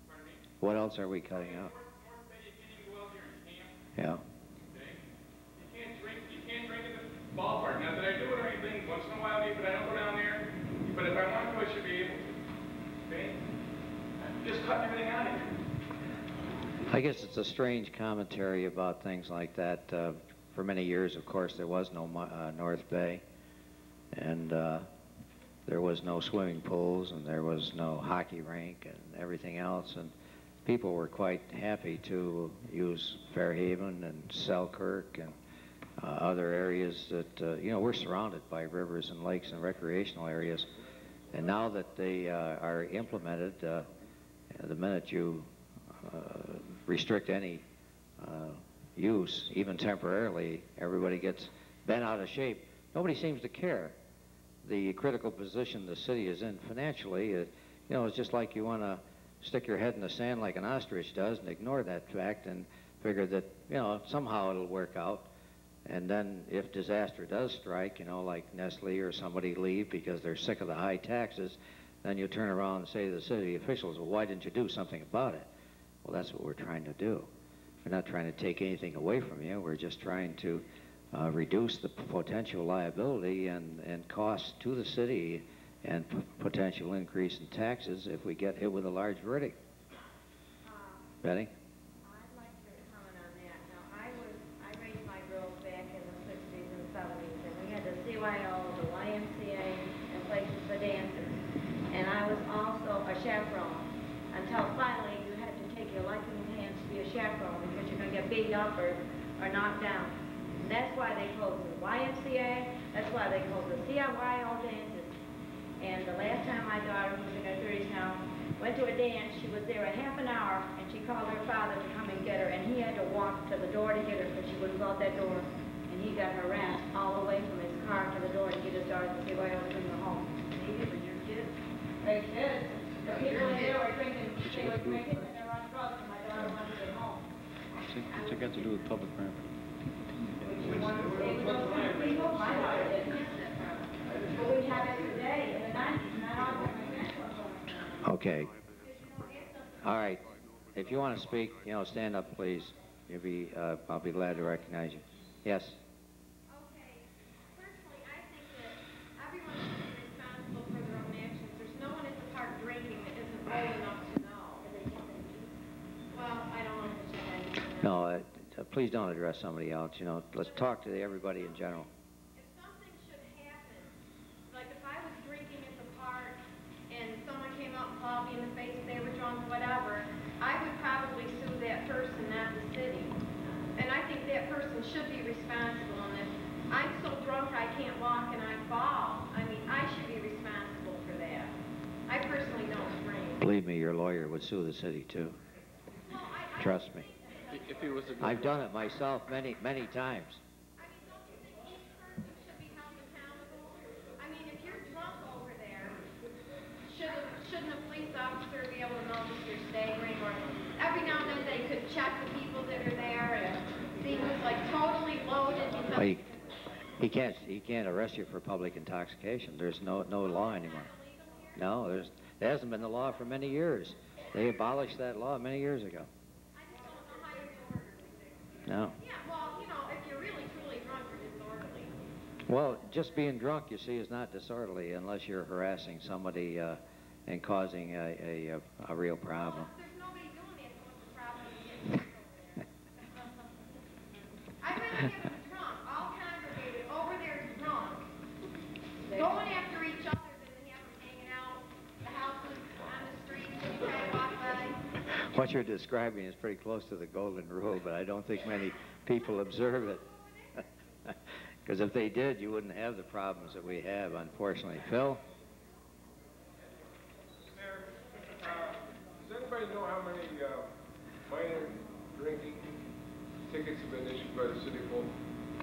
[SPEAKER 12] Pardon me?
[SPEAKER 1] What else are we cutting out?
[SPEAKER 12] You can't even go out there and camp.
[SPEAKER 1] Yeah.
[SPEAKER 12] Okay? You can't drink at the ballpark. Not that I do it or anything, once in a while, but I don't go down there. But if I want to, I should be able to. Okay? Just cut everything out of here.
[SPEAKER 1] I guess it's a strange commentary about things like that. For many years, of course, there was no North Bay, and there was no swimming pools, and there was no hockey rink, and everything else. And people were quite happy to use Fairhaven and Selkirk and other areas that, we're surrounded by rivers and lakes and recreational areas. And now that they are implemented, the minute you restrict any use, even temporarily, everybody gets bent out of shape. Nobody seems to care. The critical position the city is in financially, it's just like you want to stick your head in the sand like an ostrich does and ignore that fact and figure that, somehow it'll work out. And then if disaster does strike, like Nestle or somebody leave because they're sick of the high taxes, then you turn around and say to the city officials, well, why didn't you do something about it? Well, that's what we're trying to do. We're not trying to take anything away from you. We're just trying to reduce the potential liability and costs to the city and potential increase in taxes if we get hit with a large verdict. Betty?
[SPEAKER 8] I'd like to comment on that. Now, I raised my girls back in the 60s and 70s, and we had the CYO, the YMCA, and places for dancers. And I was also a chaperone until finally you had to take your life in your hands to be a chaperone because you're going to get beat up or knocked down. And that's why they closed the YMCA. That's why they closed the CYO dances. And the last time my daughter, who's in her 30s now, went to a dance, she was there a half an hour, and she called her father to come and get her, and he had to walk to the door to get her because she wouldn't go out that door. And he got harassed all the way from his car to the door to get his daughter to see why I was bringing her home. And he did with your kids. They did. The people in there were drinking, they were drinking, and they were on drugs, and my daughter wanted to get home.
[SPEAKER 14] What's it got to do with public property?
[SPEAKER 8] She wanted to stay with those kind of people. My daughter didn't.
[SPEAKER 1] Okay. All right. If you want to speak, stand up, please. I'll be glad to recognize you. Yes.
[SPEAKER 15] Okay. Personally, I think that everyone should be responsible for their own actions. There's no one at the park drinking that isn't old enough to know. Well, I don't know if it's that.
[SPEAKER 1] No, please don't address somebody else. Let's talk to everybody in general.
[SPEAKER 15] If something should happen, like if I was drinking at the park and someone came up and called me in the face, they were drunk, whatever, I would probably sue that person, not the city. And I think that person should be responsible. And if I'm so drunk I can't walk and I fall, I mean, I should be responsible for that. I personally don't drink.
[SPEAKER 1] Believe me, your lawyer would sue the city, too. Trust me.
[SPEAKER 14] If he was
[SPEAKER 1] I've done it myself many, many times.
[SPEAKER 15] I mean, don't you think each person should be held accountable? I mean, if you're drunk over there, shouldn't a police officer be able to know that you're staggering? Or every now and then they could check the people that are there and see who's like totally loaded because...
[SPEAKER 1] Well, he can't arrest you for public intoxication. There's no law anymore. No, there hasn't been the law for many years. They abolished that law many years ago. No.
[SPEAKER 15] Yeah, well, if you're really truly drunk, you're disorderly.
[SPEAKER 1] Well, just being drunk, you see, is not disorderly unless you're harassing somebody and causing a real problem.
[SPEAKER 15] Well, if there's nobody doing it, what's the problem with getting drunk over there? I'd rather have them drunk, all congregated, over there drunk, going after each other than to have them hanging out the houses on the streets when you kind of walk by.
[SPEAKER 1] What you're describing is pretty close to the golden rule, but I don't think many people observe it. Because if they did, you wouldn't have the problems that we have, unfortunately. Phil?
[SPEAKER 7] Does anybody know how many minor drinking tickets have been issued by the city of Fulton?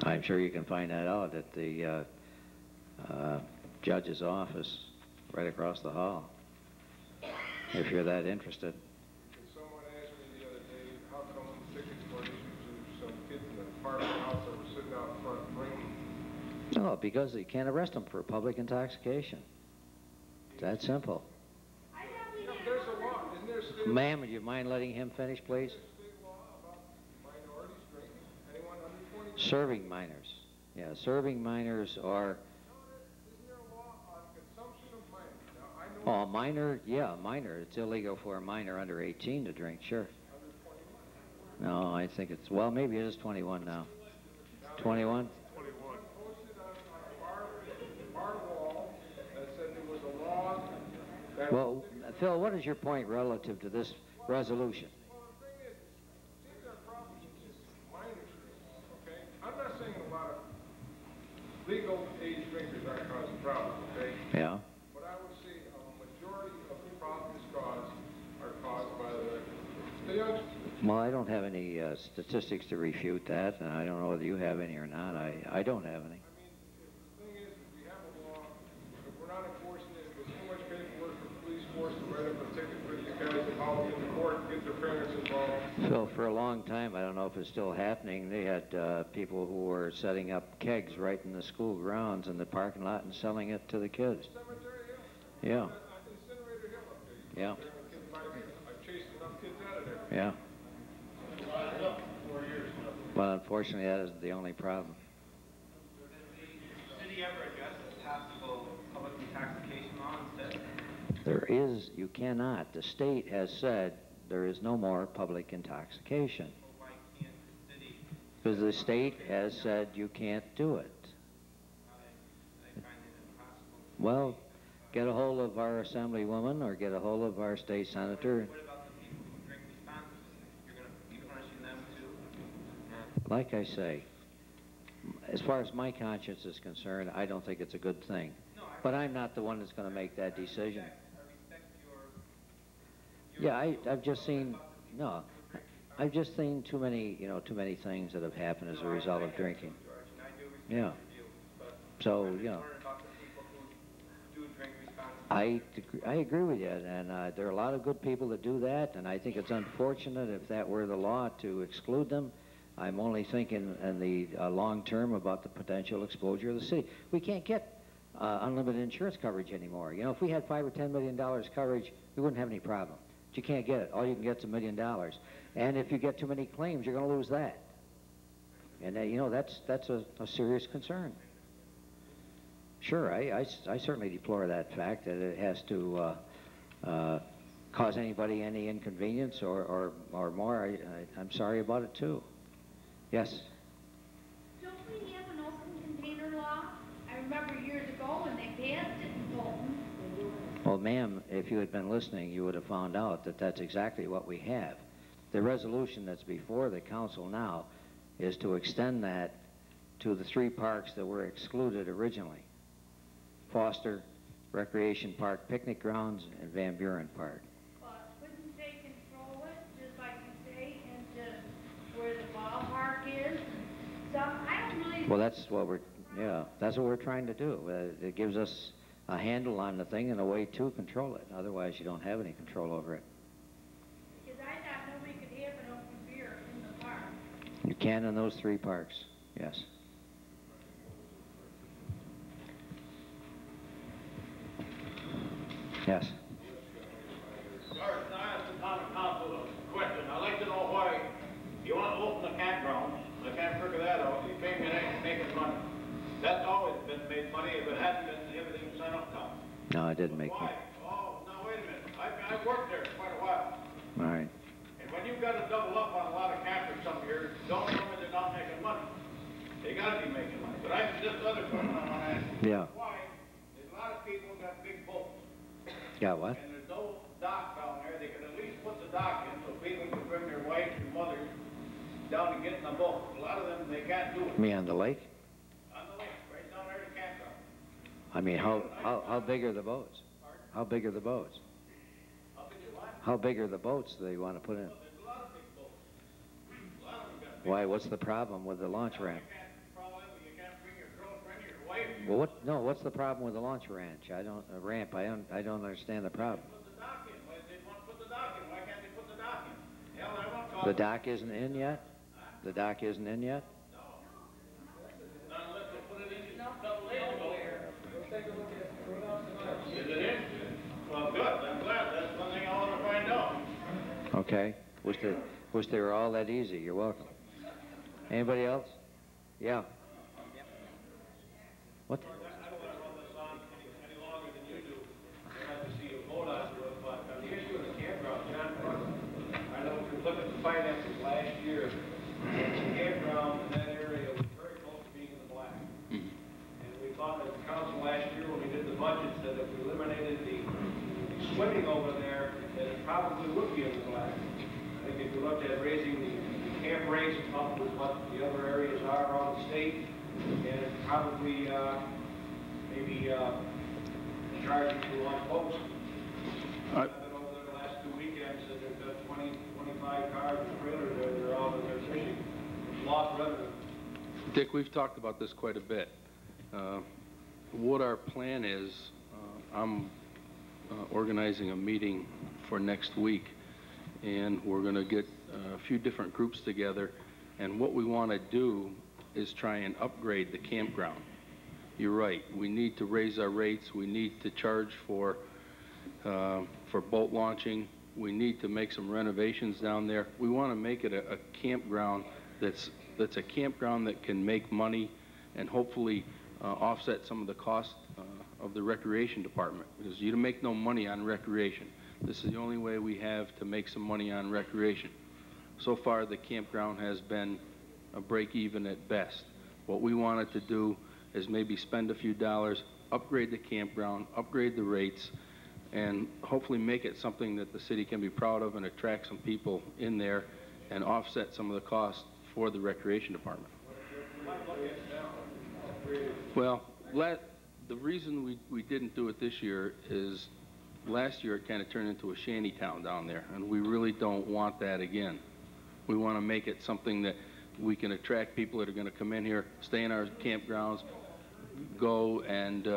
[SPEAKER 1] I'm sure you can find that out at the judge's office right across the hall, if you're that interested.
[SPEAKER 7] Someone asked me the other day, how come tickets were issued to some kids in the apartment house that were sitting out front drinking?
[SPEAKER 1] No, because you can't arrest them for public intoxication. It's that simple.
[SPEAKER 7] There's a law, isn't there a state law?
[SPEAKER 1] Ma'am, would you mind letting him finish, please?
[SPEAKER 7] State law about minorities drinking? Anyone under 20?
[SPEAKER 1] Serving minors. Yeah, serving minors or...
[SPEAKER 7] Isn't there a law on consumption of minors? Now, I know...
[SPEAKER 1] Oh, minor? Yeah, minor. It's illegal for a minor under 18 to drink, sure.
[SPEAKER 7] Under 21?
[SPEAKER 1] No, I think it's... Well, maybe it is 21 now. 21?
[SPEAKER 7] Posted on a bar wall that said there was a law that...
[SPEAKER 1] Well, Phil, what is your point relative to this resolution?
[SPEAKER 7] Well, the thing is, these are problems with minors, okay? I'm not saying a lot of legal age drinkers aren't causing problems, okay?
[SPEAKER 1] Yeah.
[SPEAKER 7] But I would say a majority of the problems are caused by the youngsters.
[SPEAKER 1] Well, I don't have any statistics to refute that, and I don't know whether you have any or not. I don't have any.
[SPEAKER 7] I mean, the thing is, we have a law, if we're not enforcing it, there's too much paperwork for the police force to write up a ticket for these guys to haul them into court, get their parents involved.
[SPEAKER 1] So for a long time, I don't know if it's still happening, they had people who were setting up kegs right in the school grounds in the parking lot and selling it to the kids.
[SPEAKER 7] Cemetery Hill.
[SPEAKER 1] Yeah.
[SPEAKER 7] Incinerator Hill up there.
[SPEAKER 1] Yeah.
[SPEAKER 7] I've chased enough kids out of there.
[SPEAKER 1] Yeah. Well, unfortunately, that isn't the only problem.
[SPEAKER 16] Did the city ever address the possible public intoxication law instead?
[SPEAKER 1] There is, you cannot. The state has said there is no more public intoxication.
[SPEAKER 16] Well, why can't the city?
[SPEAKER 1] Because the state has said you can't do it.
[SPEAKER 16] They find it impossible.
[SPEAKER 1] Well, get a hold of our assemblywoman or get a hold of our state senator.
[SPEAKER 16] What about the people who drink responsibly? You're going to be punishing them too?
[SPEAKER 1] Like I say, as far as my conscience is concerned, I don't think it's a good thing.
[SPEAKER 16] No,
[SPEAKER 1] But I'm not the one that's going to make that decision.
[SPEAKER 16] I respect your
[SPEAKER 1] Yeah, I've just seen, no, I've just seen too many things that have happened as a result of drinking.
[SPEAKER 16] George, and I do respect
[SPEAKER 1] Yeah.
[SPEAKER 16] your view, but
[SPEAKER 1] So,
[SPEAKER 16] I'm
[SPEAKER 1] you know,
[SPEAKER 16] concerned about the people who do drink responsibly.
[SPEAKER 1] I agree with you, and there are a lot of good people that do that, and I think it's unfortunate if that were the law to exclude them. I'm only thinking in the long term about the potential exposure of the city. We can't get unlimited insurance coverage anymore. You know, if we had $5 or $10 million coverage, we wouldn't have any problem. But you can't get it. All you can get is $1 million. And if you get too many claims, you're going to lose that. And, you know, that's a serious concern. Sure, I certainly deplore that fact that it has to cause anybody any inconvenience or more. I'm sorry about it, too. Yes?
[SPEAKER 11] Don't we have an open container law? I remember years ago when they passed it in Fulton.
[SPEAKER 1] Well, ma'am, if you had been listening, you would have found out that that's exactly what we have. The resolution that's before the council now is to extend that to the 3 parks that were excluded originally. Foster, Recreation Park, Picnic Grounds, and Van Buren Park.
[SPEAKER 11] But couldn't they control it, just like you say, into where the ballpark is? I don't really...
[SPEAKER 1] Well, that's what we're trying to do. It gives us a handle on the thing and a way to control it. Otherwise, you don't have any control over it.
[SPEAKER 11] Because I thought nobody could have an open beer in the park.
[SPEAKER 1] You can in those 3 parks, yes. Yes.
[SPEAKER 17] Sergeant, I asked the common council a question. I'd like to know why you want to open the campgrounds. I can't figure that out. You came in and making money. That's always been made money. If it hadn't been, everything was sent uptown.
[SPEAKER 1] No, I didn't make
[SPEAKER 17] Why?
[SPEAKER 1] money.
[SPEAKER 17] Oh, now wait a minute. I've worked there quite a while.
[SPEAKER 1] All right.
[SPEAKER 17] And when you've got to double up on a lot of campers some years, don't tell me they're not making money. They got to be making money. But this other question I want to ask you.
[SPEAKER 1] Yeah.
[SPEAKER 17] Why? There's a lot of people got big boats.
[SPEAKER 1] Got what?
[SPEAKER 17] And there's no dock down there. They could at least put the dock in so people can bring their wives and mothers down and get in the boat. A lot of them, they can't do it.
[SPEAKER 1] Me on the lake?
[SPEAKER 17] On the lake, right down there at the campground.
[SPEAKER 1] I mean, how big are the boats? How big are the boats? How big are the boats they want to put in? Why? What's the problem with the launch ramp? Well, what's the problem with the launch ranch? I don't understand the problem. The dock isn't in yet? The dock isn't in yet?
[SPEAKER 17] Is it in? Well, good. I'm glad. That's one thing I want to find out.
[SPEAKER 1] Okay. Wish they were all that easy. You're welcome. Anybody else? Yeah. What?
[SPEAKER 13] I don't want to run this on any longer than you do. I'd like to see a vote on it, but on the issue of the campground, John, I know if you look at the finances last year, the campground in that area was very close to being in the black. And we thought that the council last year, when we did the budgets, that if we eliminated the swimming over there, that it probably would be in the black. I think if you looked at raising the camp rates up with what the other areas are around the state, and probably maybe charging to launch boats. I've been over there the last 2 weekends, and there's got 20, 25 cars and trailers there. They're out and they're fishing. It's lost revenue.
[SPEAKER 14] Dick, we've talked about this quite a bit. What our plan is, I'm organizing a meeting for next week, and we're going to get a few different groups together, and what we want to do is try and upgrade the campground. You're right, we need to raise our rates, we need to charge for boat launching, we need to make some renovations down there. We want to make it a campground that's a campground that can make money and hopefully offset some of the cost of the recreation department, because you make no money on recreation. This is the only way we have to make some money on recreation. So far, the campground has been a break-even at best. What we wanted to do is maybe spend a few dollars, upgrade the campground, upgrade the rates, and hopefully make it something that the city can be proud of and attract some people in there and offset some of the costs for the recreation department. Well, the reason we didn't do it this year is last year it kind of turned into a shanty town down there, and we really don't want that again. We want to make it something that we can attract people that are going to come in here, stay in our campgrounds, go and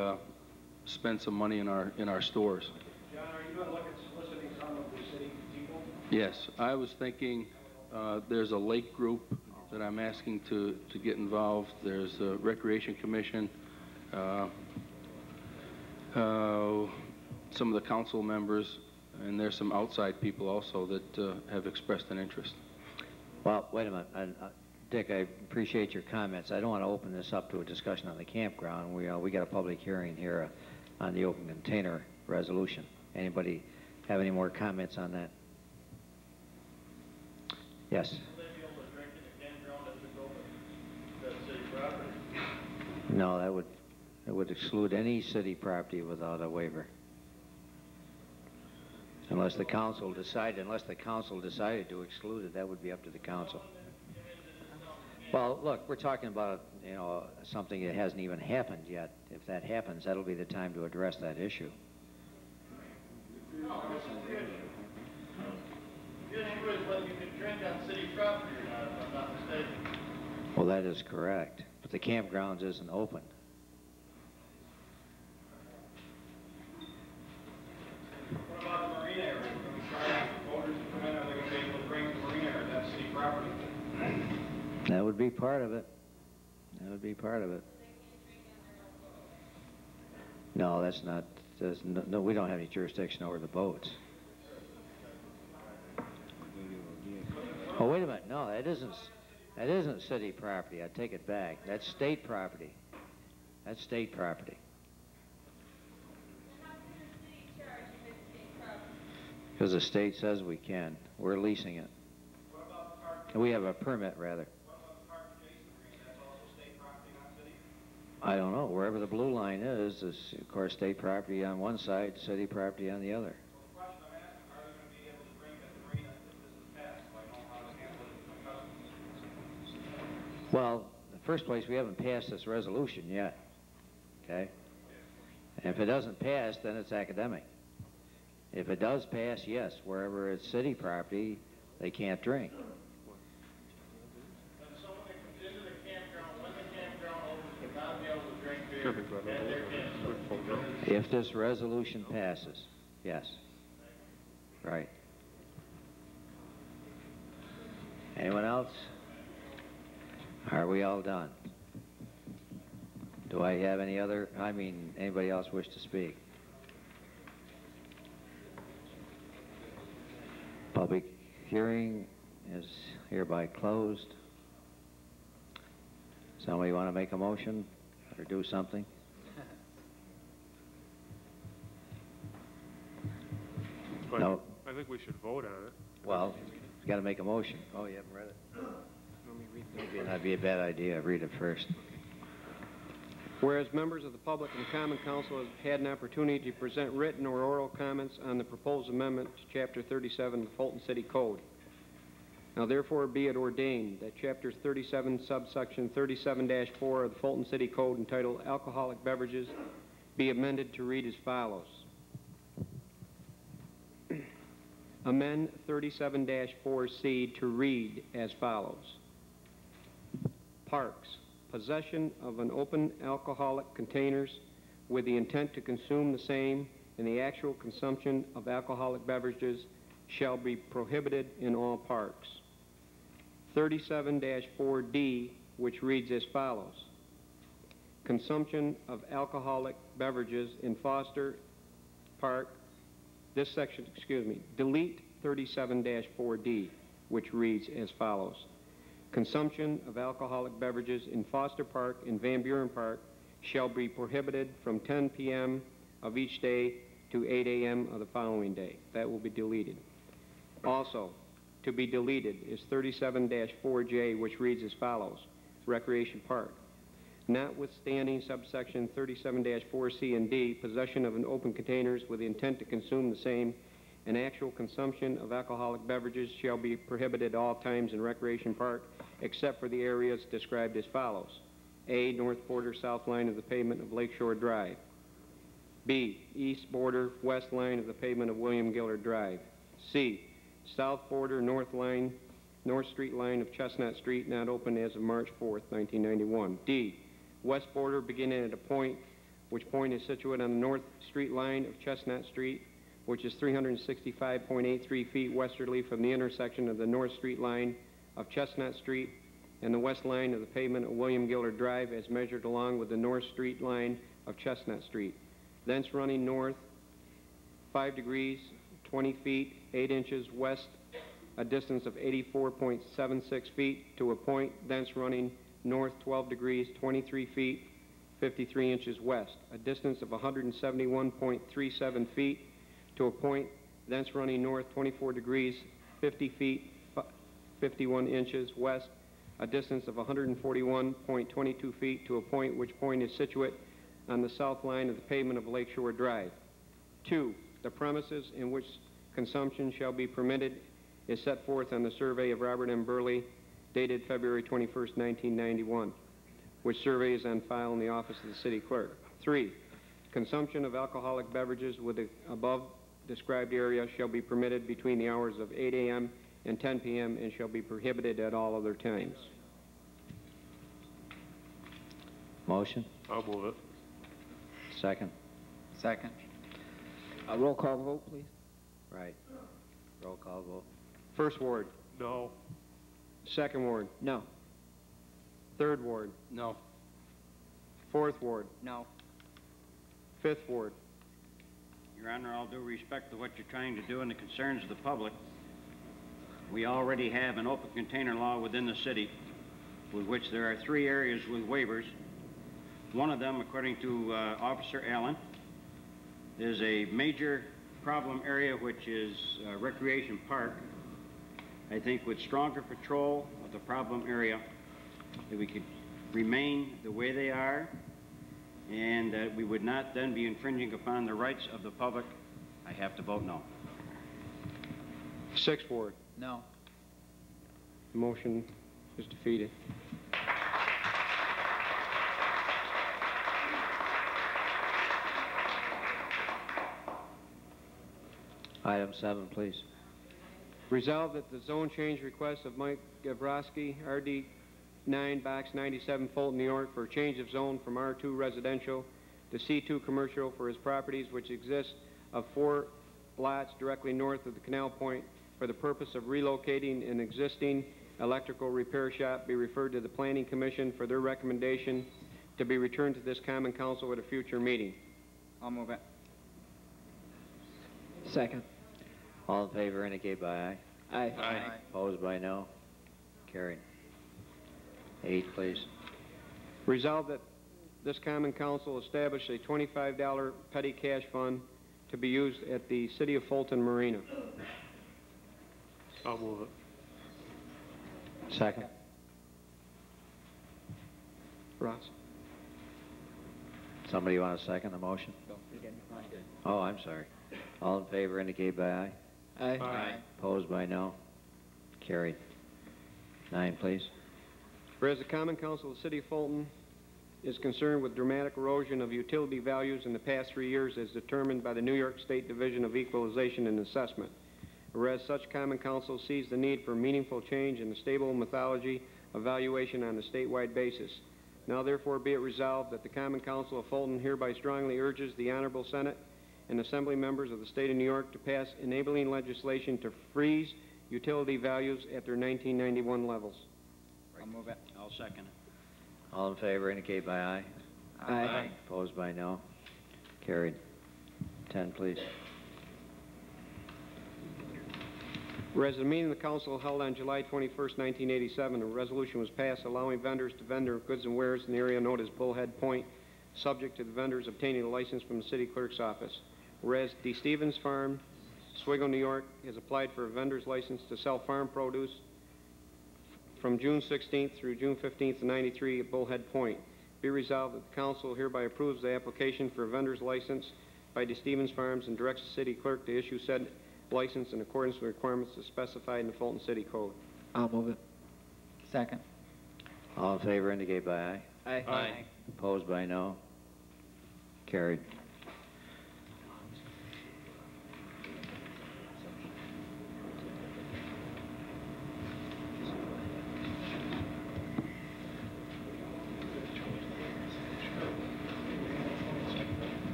[SPEAKER 14] spend some money in our stores.
[SPEAKER 13] John, are you going to look at soliciting some of the city people?
[SPEAKER 14] Yes, I was thinking there's a lake group that I'm asking to get involved. There's a Recreation Commission. Some of the council members, and there's some outside people also that have expressed an interest.
[SPEAKER 1] Well, wait a minute. Dick, I appreciate your comments. I don't want to open this up to a discussion on the campground. We got a public hearing here on the open container resolution. Anybody have any more comments on that? Yes. No, that would exclude any city property without a waiver. Unless the council decided to exclude it, that would be up to the council. Well, look, we're talking about, you know, something that hasn't even happened yet. If that happens, that'll be the time to address that issue.
[SPEAKER 17] No, the issue is whether you can drink on city property or not, if I'm not mistaken.
[SPEAKER 1] Well, that is correct, but the campgrounds isn't open.
[SPEAKER 12] What about the marine area? We're going to be trying voters to come in, are they going to be able to drink in the marine area? That's city property.
[SPEAKER 1] That would be part of it. That would be part of it. No, that's not. No, we don't have any jurisdiction over the boats. Oh, wait a minute. No, that isn't city property. I take it back. That's state property. That's state property. Because the state says we can. We're leasing it. We have a permit, rather. I don't know. Wherever the blue line is, of course, state property on one side, city property on the other. Well, in the first place, we haven't passed this resolution yet, okay? And if it doesn't pass, then it's academic. If it does pass, yes, wherever it's city property, they can't drink. If this resolution passes, yes. Right. Anyone else? Are we all done? Do I have anybody else wish to speak? Public hearing is hereby closed. Somebody want to make a motion or do something? No.
[SPEAKER 6] I think we should vote on it.
[SPEAKER 1] Well, you got to make a motion. Oh, you haven't read it?
[SPEAKER 2] Let me read that.
[SPEAKER 1] Maybe that'd be a bad idea. Read it first.
[SPEAKER 2] Whereas members of the public and common council have had an opportunity to present written or oral comments on the proposed amendment to Chapter 37 of the Fulton City Code. Now therefore be it ordained that Chapter 37, subsection 37-4 of the Fulton City Code entitled Alcoholic Beverages be amended to read as follows. Amend 37-4C to read as follows. Parks. Possession of an open alcoholic containers with the intent to consume the same and the actual consumption of alcoholic beverages shall be prohibited in all parks. 37-4D, which reads as follows. Consumption of alcoholic beverages in Foster Park. This section, delete 37-4D, which reads as follows. Consumption of alcoholic beverages in Foster Park and Van Buren Park shall be prohibited from 10 p.m. of each day to 8 a.m. of the following day. That will be deleted. Also, to be deleted is 37-4J, which reads as follows. Recreation Park. Notwithstanding subsection 37-4C and D, possession of an open containers with the intent to consume the same and actual consumption of alcoholic beverages shall be prohibited at all times in Recreation Park except for the areas described as follows. A, north border, south line of the pavement of Lakeshore Drive. B, east border, west line of the pavement of William Gillard Drive. C, south border, north street line of Chestnut Street, not open as of March 4th, 1991. D, west border beginning at a point, which point is situated on the north street line of Chestnut Street, which is 365.83 feet westerly from the intersection of the north street line of Chestnut Street and the west line of the pavement of William Gillard Drive as measured along with the north street line of Chestnut Street. thence running north 5 degrees, 20 feet, 8 inches west, a distance of 84.76 feet, to a point thence running north 12 degrees, 23 feet, 53 inches west, a distance of 171.37 feet, to a point thence running north 24 degrees, 50 feet, 51 inches west, a distance of 141.22 feet, to a point which point is situate on the south line of the pavement of Lakeshore Drive. 2. The premises in which consumption shall be permitted is set forth on the survey of Robert M. Burley, dated February 21st, 1991, which survey is on file in the office of the city clerk. 3. Consumption of alcoholic beverages with the above described area shall be permitted between the hours of 8 a.m. and 10 p.m. and shall be prohibited at all other times.
[SPEAKER 1] Motion?
[SPEAKER 6] I'll move it.
[SPEAKER 1] Second?
[SPEAKER 3] Second.
[SPEAKER 4] A roll call vote, please.
[SPEAKER 1] Right. Roll call vote.
[SPEAKER 2] First ward.
[SPEAKER 6] No.
[SPEAKER 2] Second ward.
[SPEAKER 4] No.
[SPEAKER 2] Third ward.
[SPEAKER 14] No.
[SPEAKER 2] Fourth ward.
[SPEAKER 3] No.
[SPEAKER 2] Fifth ward.
[SPEAKER 9] Your Honor, all due respect to what you're trying to do and the concerns of the public, we already have an open container law within the city with which there are 3 areas with waivers. One of them, according to Officer Allen, is a major problem area, which is Recreation Park. I think with stronger patrol of the problem area, that we could remain the way they are, and that we would not then be infringing upon the rights of the public. I have to vote no.
[SPEAKER 2] Sixth ward.
[SPEAKER 3] No.
[SPEAKER 2] Motion is defeated.
[SPEAKER 1] Item 7, please.
[SPEAKER 2] Resolved that the zone change request of Mike Gavrosky, RD 9, Box 97, Fulton, New York, for a change of zone from R2 residential to C2 commercial for his properties, which exist of 4 lots directly north of the canal point, for the purpose of relocating an existing electrical repair shop, be referred to the Planning Commission for their recommendation to be returned to this Common Council at a future meeting.
[SPEAKER 3] I'll move it.
[SPEAKER 4] Second.
[SPEAKER 1] All in favor indicate by aye.
[SPEAKER 4] Aye.
[SPEAKER 14] Aye.
[SPEAKER 1] Opposed by no. Carried. 8, please.
[SPEAKER 2] Resolved that this Common Council establish a $25 petty cash fund to be used at the City of Fulton Marina.
[SPEAKER 6] I'll move it.
[SPEAKER 1] Second.
[SPEAKER 2] Ross?
[SPEAKER 1] Somebody want to second the motion? Oh, I'm sorry. All in favor indicate by aye.
[SPEAKER 4] Aye.
[SPEAKER 6] Aye.
[SPEAKER 1] Opposed by no. Carried. 9, please.
[SPEAKER 2] Whereas the Common Council of the City of Fulton is concerned with dramatic erosion of utility values in the past 3 years as determined by the New York State Division of Equalization and Assessment. Whereas such Common Council sees the need for meaningful change in the stable methodology of valuation on a statewide basis. Now therefore be it resolved that the Common Council of Fulton hereby strongly urges the Honorable Senate and Assembly members of the State of New York to pass enabling legislation to freeze utility values at their 1991 levels.
[SPEAKER 3] I'll move it.
[SPEAKER 9] I'll second it.
[SPEAKER 1] All in favor indicate by aye.
[SPEAKER 4] Aye.
[SPEAKER 1] Opposed by no. Carried. 10, please.
[SPEAKER 2] Whereas the meeting of the council held on July 21st, 1987, a resolution was passed allowing vendors to vend their goods and wares in the area known as Bullhead Point, subject to the vendors obtaining a license from the city clerk's office. Whereas D. Stevens Farm, Oswego, New York, has applied for a vendor's license to sell farm produce from June 16th through June 15th of 93 at Bullhead Point. Be resolved that the council hereby approves the application for a vendor's license by D. Stevens Farms and directs the city clerk to issue said license in accordance with requirements as specified in the Fulton City Code.
[SPEAKER 4] I'll move it.
[SPEAKER 3] Second.
[SPEAKER 1] All in favor indicate by aye.
[SPEAKER 4] Aye.
[SPEAKER 14] Aye.
[SPEAKER 1] Opposed by no. Carried.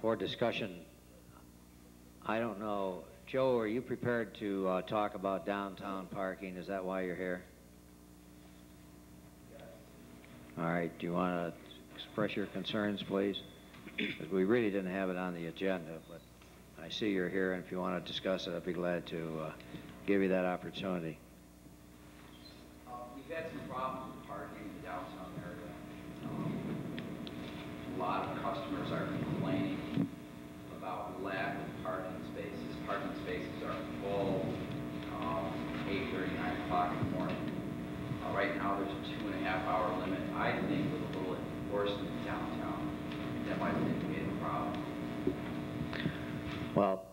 [SPEAKER 1] For discussion, I don't know, Joe, are you prepared to talk about downtown parking? Is that why you're here? All right, do you want to express your concerns, please? Because we really didn't have it on the agenda, but I see you're here, and if you want to discuss it, I'd be glad to give you that opportunity.
[SPEAKER 18] We've had some problems with parking in the downtown area. A lot of customers are complaining about lack of parking spaces. Parking spaces are full, 8:30, 9 o'clock in the morning. Right now, there's a 2.5-hour limit. I think with a little enforcement downtown, that might be a problem.
[SPEAKER 1] Well,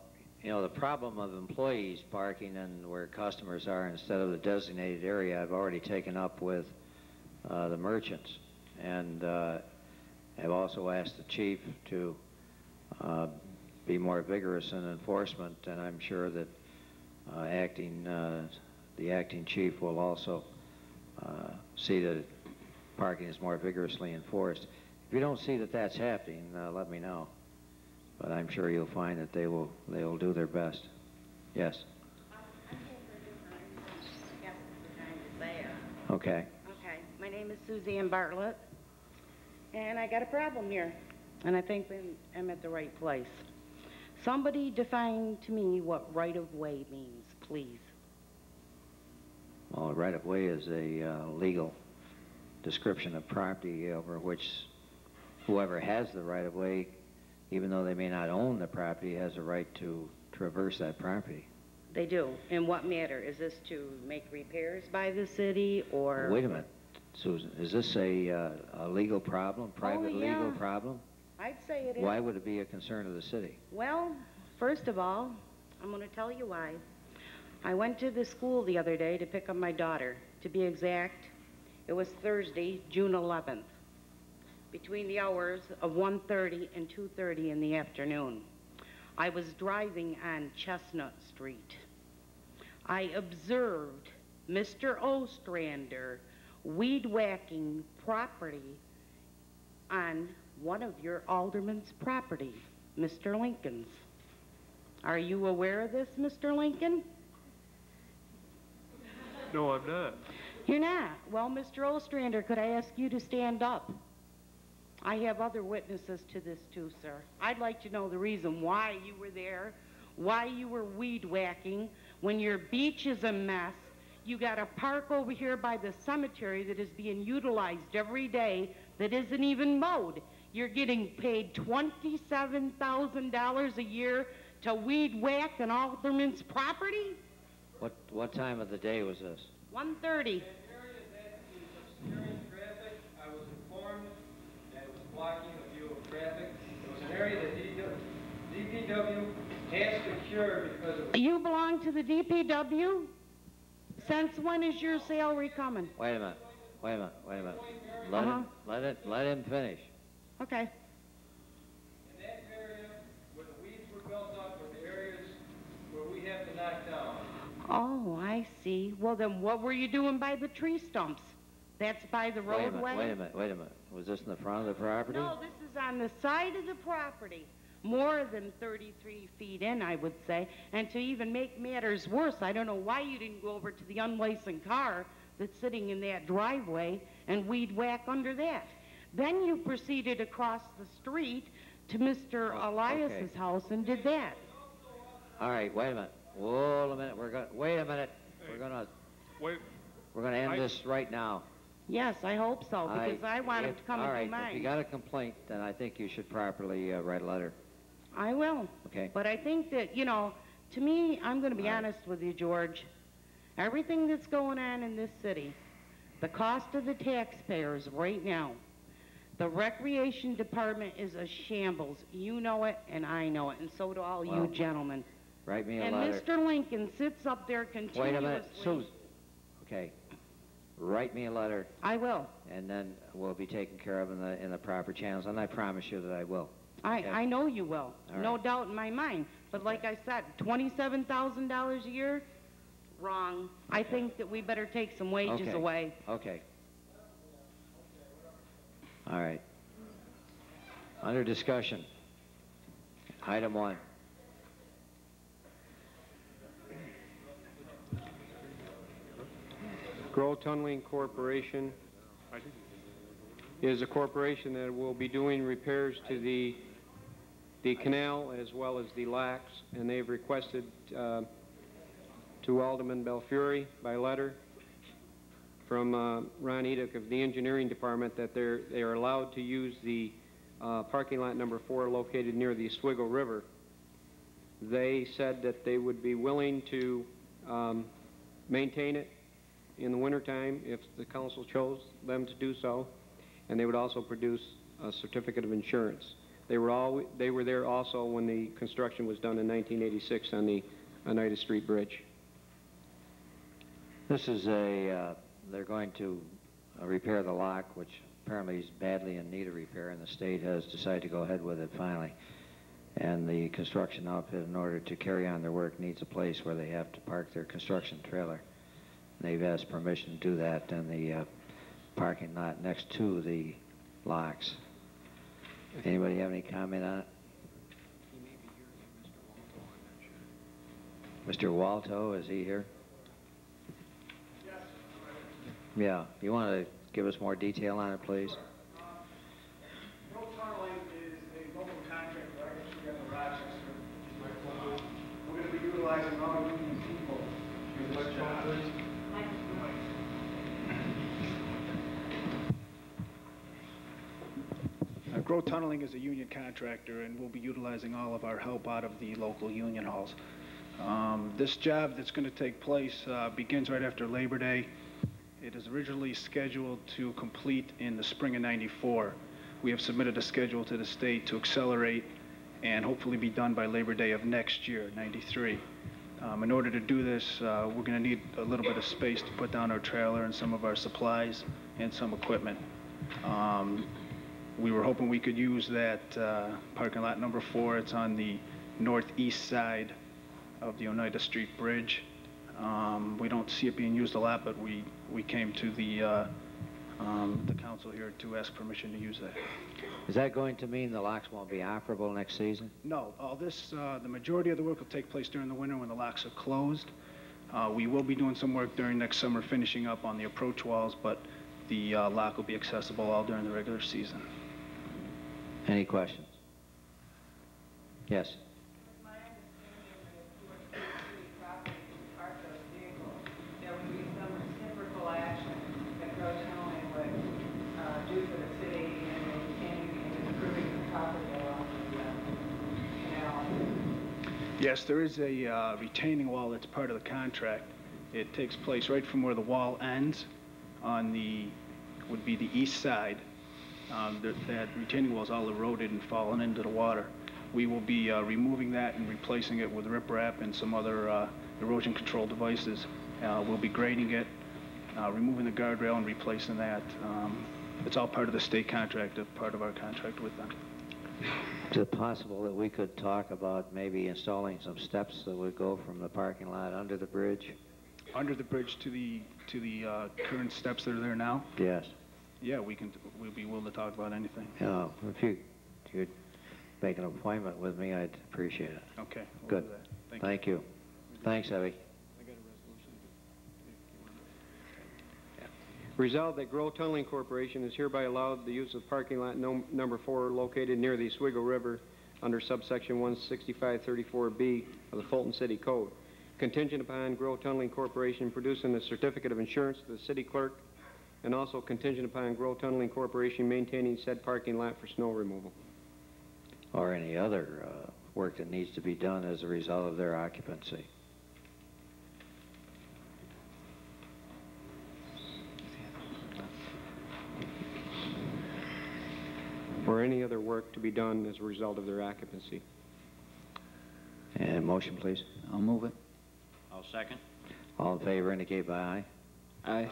[SPEAKER 1] you know, the problem of employees parking and where customers are instead of the designated area, I've already taken up with the merchants. And I've also asked the chief to be more vigorous in enforcement, and I'm sure that the acting chief will also see that parking is more vigorously enforced. If you don't see that that's happening, let me know. But I'm sure you'll find that they will do their best. Yes. Okay.
[SPEAKER 19] Okay. My name is Suzanne Bartlett, and I got a problem here, and I think I'm at the right place. Somebody define to me what right-of-way means, please.
[SPEAKER 1] Well, a right-of-way is a legal description of property over which whoever has the right-of-way, even though they may not own the property, has a right to traverse that property.
[SPEAKER 19] They do. In what matter? Is this to make repairs by the city, or...
[SPEAKER 1] Wait a minute, Susan. Is this a legal problem, private legal problem?
[SPEAKER 19] I'd say it is.
[SPEAKER 1] Why would it be a concern of the city?
[SPEAKER 19] Well, first of all, I'm going to tell you why. I went to the school the other day to pick up my daughter. To be exact, it was Thursday, June 11th, between the hours of 1:30 and 2:30 in the afternoon. I was driving on Chestnut Street. I observed Mr. Ostrander weed whacking property on one of your alderman's property, Mr. Lincoln's. Are you aware of this, Mr. Lincoln?
[SPEAKER 6] No, I'm not.
[SPEAKER 19] You're not? Well, Mr. Ostrander, could I ask you to stand up? I have other witnesses to this too, sir. I'd like to know the reason why you were there, why you were weed whacking, when your beach is a mess. You got a park over here by the cemetery that is being utilized every day that isn't even mowed. You're getting paid $27,000 a year to weed whack an alderman's property?
[SPEAKER 1] What time of the day was this?
[SPEAKER 19] 1:30.
[SPEAKER 20] I was informed that it was blocking the view of traffic. It was an area that DPW has secured because of...
[SPEAKER 19] You belong to the DPW? Since when is your salary coming?
[SPEAKER 1] Wait a minute. Let him finish.
[SPEAKER 19] Okay.
[SPEAKER 20] In that area where the weeds were built up were the areas where we have to knock down.
[SPEAKER 19] Oh, I see. Well, then what were you doing by the tree stumps? That's by the roadway?
[SPEAKER 1] Wait a minute. Was this in the front of the property?
[SPEAKER 19] No, this is on the side of the property. More than 33 feet in, I would say. And to even make matters worse, I don't know why you didn't go over to the unlicensed car that's sitting in that driveway and weed whack under that. Then you proceeded across the street to Mr. Elias's house and did that.
[SPEAKER 1] All right, wait a minute. Whoa, a minute. Wait a minute. We're gonna end this right now.
[SPEAKER 19] Yes, I hope so, because I want him to come and do mine.
[SPEAKER 1] If you got a complaint, then I think you should properly write a letter.
[SPEAKER 19] I will.
[SPEAKER 1] Okay.
[SPEAKER 19] But I think that, you know, to me, I'm going to be honest with you, George. Everything that's going on in this city, the cost of the taxpayers right now, the recreation department is a shambles. You know it, and I know it, and so do all you gentlemen.
[SPEAKER 1] Write me a
[SPEAKER 19] letter. And Mr. Lincoln sits up there continuously.
[SPEAKER 1] Wait a minute, Susan. Okay. Write me a letter.
[SPEAKER 19] I will.
[SPEAKER 1] And then we'll be taken care of in the proper channels, and I promise you that I will.
[SPEAKER 19] I know you will. No doubt in my mind. But like I said, $27,000 a year? Wrong. I think that we better take some wages away.
[SPEAKER 1] Okay. All right. Under discussion. Item 1.
[SPEAKER 2] Grow Tunneling Corporation. is a corporation that will be doing repairs to the canal as well as the locks, and they've requested to Alderman Belfiore by letter from Ron Edick of the engineering department that they are allowed to use the parking lot number 4 located near the Oswego River. They said that they would be willing to maintain it in the wintertime if the council chose them to do so, and they would also produce a certificate of insurance. They were there also when the construction was done in 1986 on the Oneida Street Bridge.
[SPEAKER 1] This is they're going to repair the lock, which apparently is badly in need of repair, and the state has decided to go ahead with it finally. And the construction outfit, in order to carry on their work, needs a place where they have to park their construction trailer. They've asked permission to do that in the parking lot next to the locks. Anybody have any comment on it? Mr. Walto, is he here?
[SPEAKER 12] Yes.
[SPEAKER 1] Yeah. You want to give us more detail on it, please?
[SPEAKER 12] Road tunneling is a local contractor right here in Rochester. We're going to be utilizing all union people for this job. Grow Tunneling is a union contractor, and we'll be utilizing all of our help out of the local union halls. This job that's going to take place begins right after Labor Day. It is originally scheduled to complete in the spring of '94. We have submitted a schedule to the state to accelerate and hopefully be done by Labor Day of next year, '93. In order to do this, we're going to need a little bit of space to put down our trailer and some of our supplies and some equipment. We were hoping we could use that parking lot number 4. It's on the northeast side of the Oneida Street Bridge. We don't see it being used a lot, but we came to the council here to ask permission to use that.
[SPEAKER 1] Is that going to mean the locks won't be operable next season?
[SPEAKER 12] No, all this, the majority of the work will take place during the winter when the locks are closed. We will be doing some work during next summer, finishing up on the approach walls, but the lock will be accessible all during the regular season.
[SPEAKER 1] Any questions? Yes.
[SPEAKER 21] There would be some reciprocal action that Grow Tunneling would do for the city in maintaining and improving the property along the canal.
[SPEAKER 12] Yes, there is a retaining wall that's part of the contract. It takes place right from where the wall ends on would be the east side. That retaining wall is all eroded and fallen into the water. We will be removing that and replacing it with riprap and some other erosion control devices. We'll be grading it, removing the guardrail and replacing that. It's all part of the state contract, part of our contract with them.
[SPEAKER 1] Is it possible that we could talk about maybe installing some steps that would go from the parking lot under the bridge?
[SPEAKER 12] Under the bridge to the current steps that are there now?
[SPEAKER 1] Yes.
[SPEAKER 12] Yeah, we'll be willing to talk about anything.
[SPEAKER 1] If you'd make an appointment with me, I'd appreciate it.
[SPEAKER 12] Okay. We'll
[SPEAKER 1] Good.
[SPEAKER 12] do that.
[SPEAKER 1] Thank you. Thanks, Evie.
[SPEAKER 2] Resolved that Grow Tunneling Corporation is hereby allowed the use of parking lot number 4 located near the Oswego River under subsection 16534B of the Fulton City Code, contingent upon Grow Tunneling Corporation producing a certificate of insurance to the city clerk, and also contingent upon Grow Tunneling Corporation maintaining said parking lot for snow removal.
[SPEAKER 1] Or any other work that needs to be done as a result of their occupancy.
[SPEAKER 2] Or any other work to be done as a result of their occupancy.
[SPEAKER 1] And motion, please.
[SPEAKER 3] I'll move it.
[SPEAKER 9] I'll second.
[SPEAKER 1] All in favor indicate by aye.
[SPEAKER 2] Aye.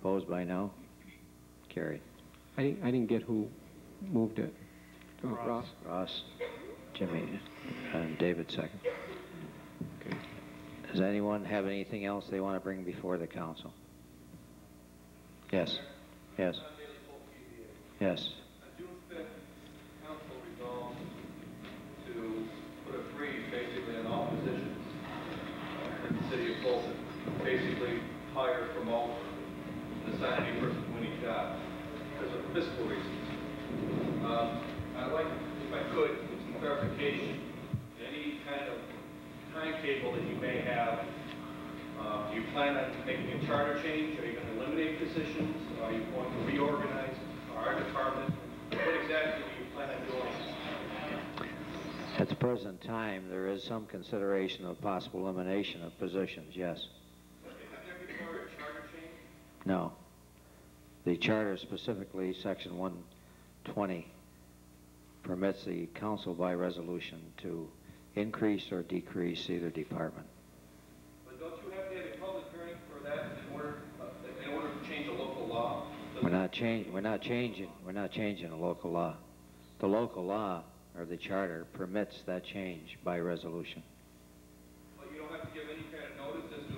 [SPEAKER 1] Opposed by no. Carried.
[SPEAKER 2] I didn't get who moved it. Ross?
[SPEAKER 1] Ross, Jimmy, and David second.
[SPEAKER 2] Okay.
[SPEAKER 1] Does anyone have anything else they want to bring before the council? Yes. Yes. Yes.
[SPEAKER 22] On June 5th, council resolved to put a freeze basically on all positions in the city of Fulton. Basically hire, promote, and assign any person to any job because of fiscal reasons. charter change? Are you going to eliminate positions? Are you going to reorganize our department? What exactly do you plan on doing?
[SPEAKER 1] At the present time, there is some consideration of possible elimination of positions, yes.
[SPEAKER 22] Have there been a charter change?
[SPEAKER 1] No. The charter, specifically Section 120, permits the council by resolution to increase or decrease either department.
[SPEAKER 22] But don't you have to have a public hearing for that in order to change a local law?
[SPEAKER 1] We're not changing a local law. The local law, or the charter, permits that change by resolution.
[SPEAKER 22] But you don't have to give any kind of notice as to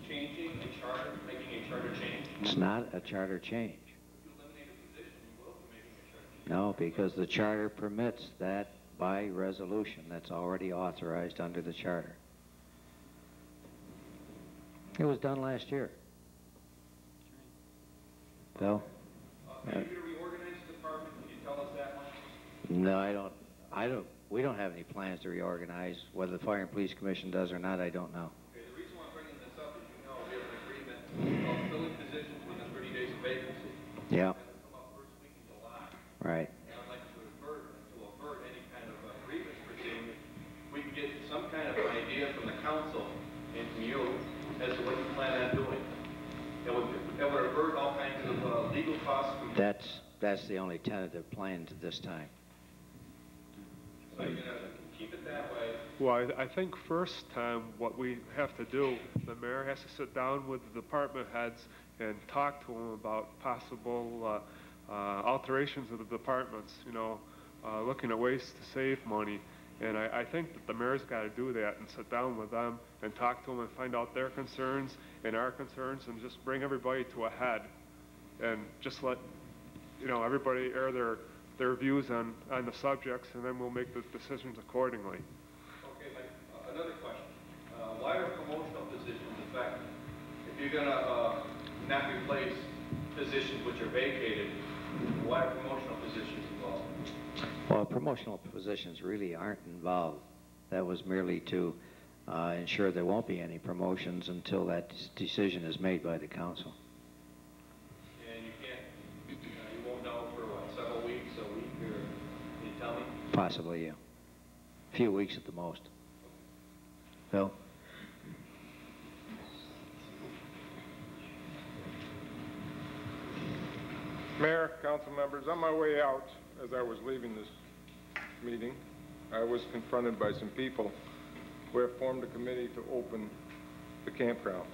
[SPEAKER 22] changing a charter, making a charter change?
[SPEAKER 1] It's not a charter change.
[SPEAKER 22] If you eliminate a position, you will be making a charter change.
[SPEAKER 1] No, because the charter permits that by resolution. That's already authorized under the charter. It was done last year. Bill?
[SPEAKER 22] Are you going to reorganize the department? Can you tell us that much?
[SPEAKER 1] No, we don't have any plans to reorganize. Whether the Fire and Police Commission does or not, I don't know.
[SPEAKER 22] Okay, the reason why I'm bringing this up is, you know, we have an agreement called filling positions within 30 days of vacancy.
[SPEAKER 1] Yeah.
[SPEAKER 22] That'll come up first week in July.
[SPEAKER 1] Right.
[SPEAKER 22] And I'd like to avert any kind of grievance proceeding. We can get some kind of idea from the council and from you as to what you plan on doing. That would avert all kinds of legal costs.
[SPEAKER 1] That's the only tentative plan to this time.
[SPEAKER 22] So you're going to keep it that way.
[SPEAKER 6] Well, I think first time what we have to do, the mayor has to sit down with the department heads and talk to them about possible alterations of the departments, you know, looking at ways to save money. And I think that the mayor's got to do that and sit down with them and talk to them and find out their concerns and our concerns and just bring everybody to a head and just let, you know, everybody air their views on the subjects, and then we'll make the decisions accordingly.
[SPEAKER 22] Okay, another question. Why are promotional positions effective? If you're going to not replace positions which are vacated, why are promotional positions involved?
[SPEAKER 1] Well, promotional positions really aren't involved. That was merely to ensure there won't be any promotions until that decision is made by the council.
[SPEAKER 22] And you can't, you won't know for what, several weeks, a week, or can you tell me?
[SPEAKER 1] Possibly, yeah. A few weeks at the most. Bill?
[SPEAKER 7] Mayor, council members, on my way out, as I was leaving this meeting, I was confronted by some people who have formed a committee to open the campgrounds.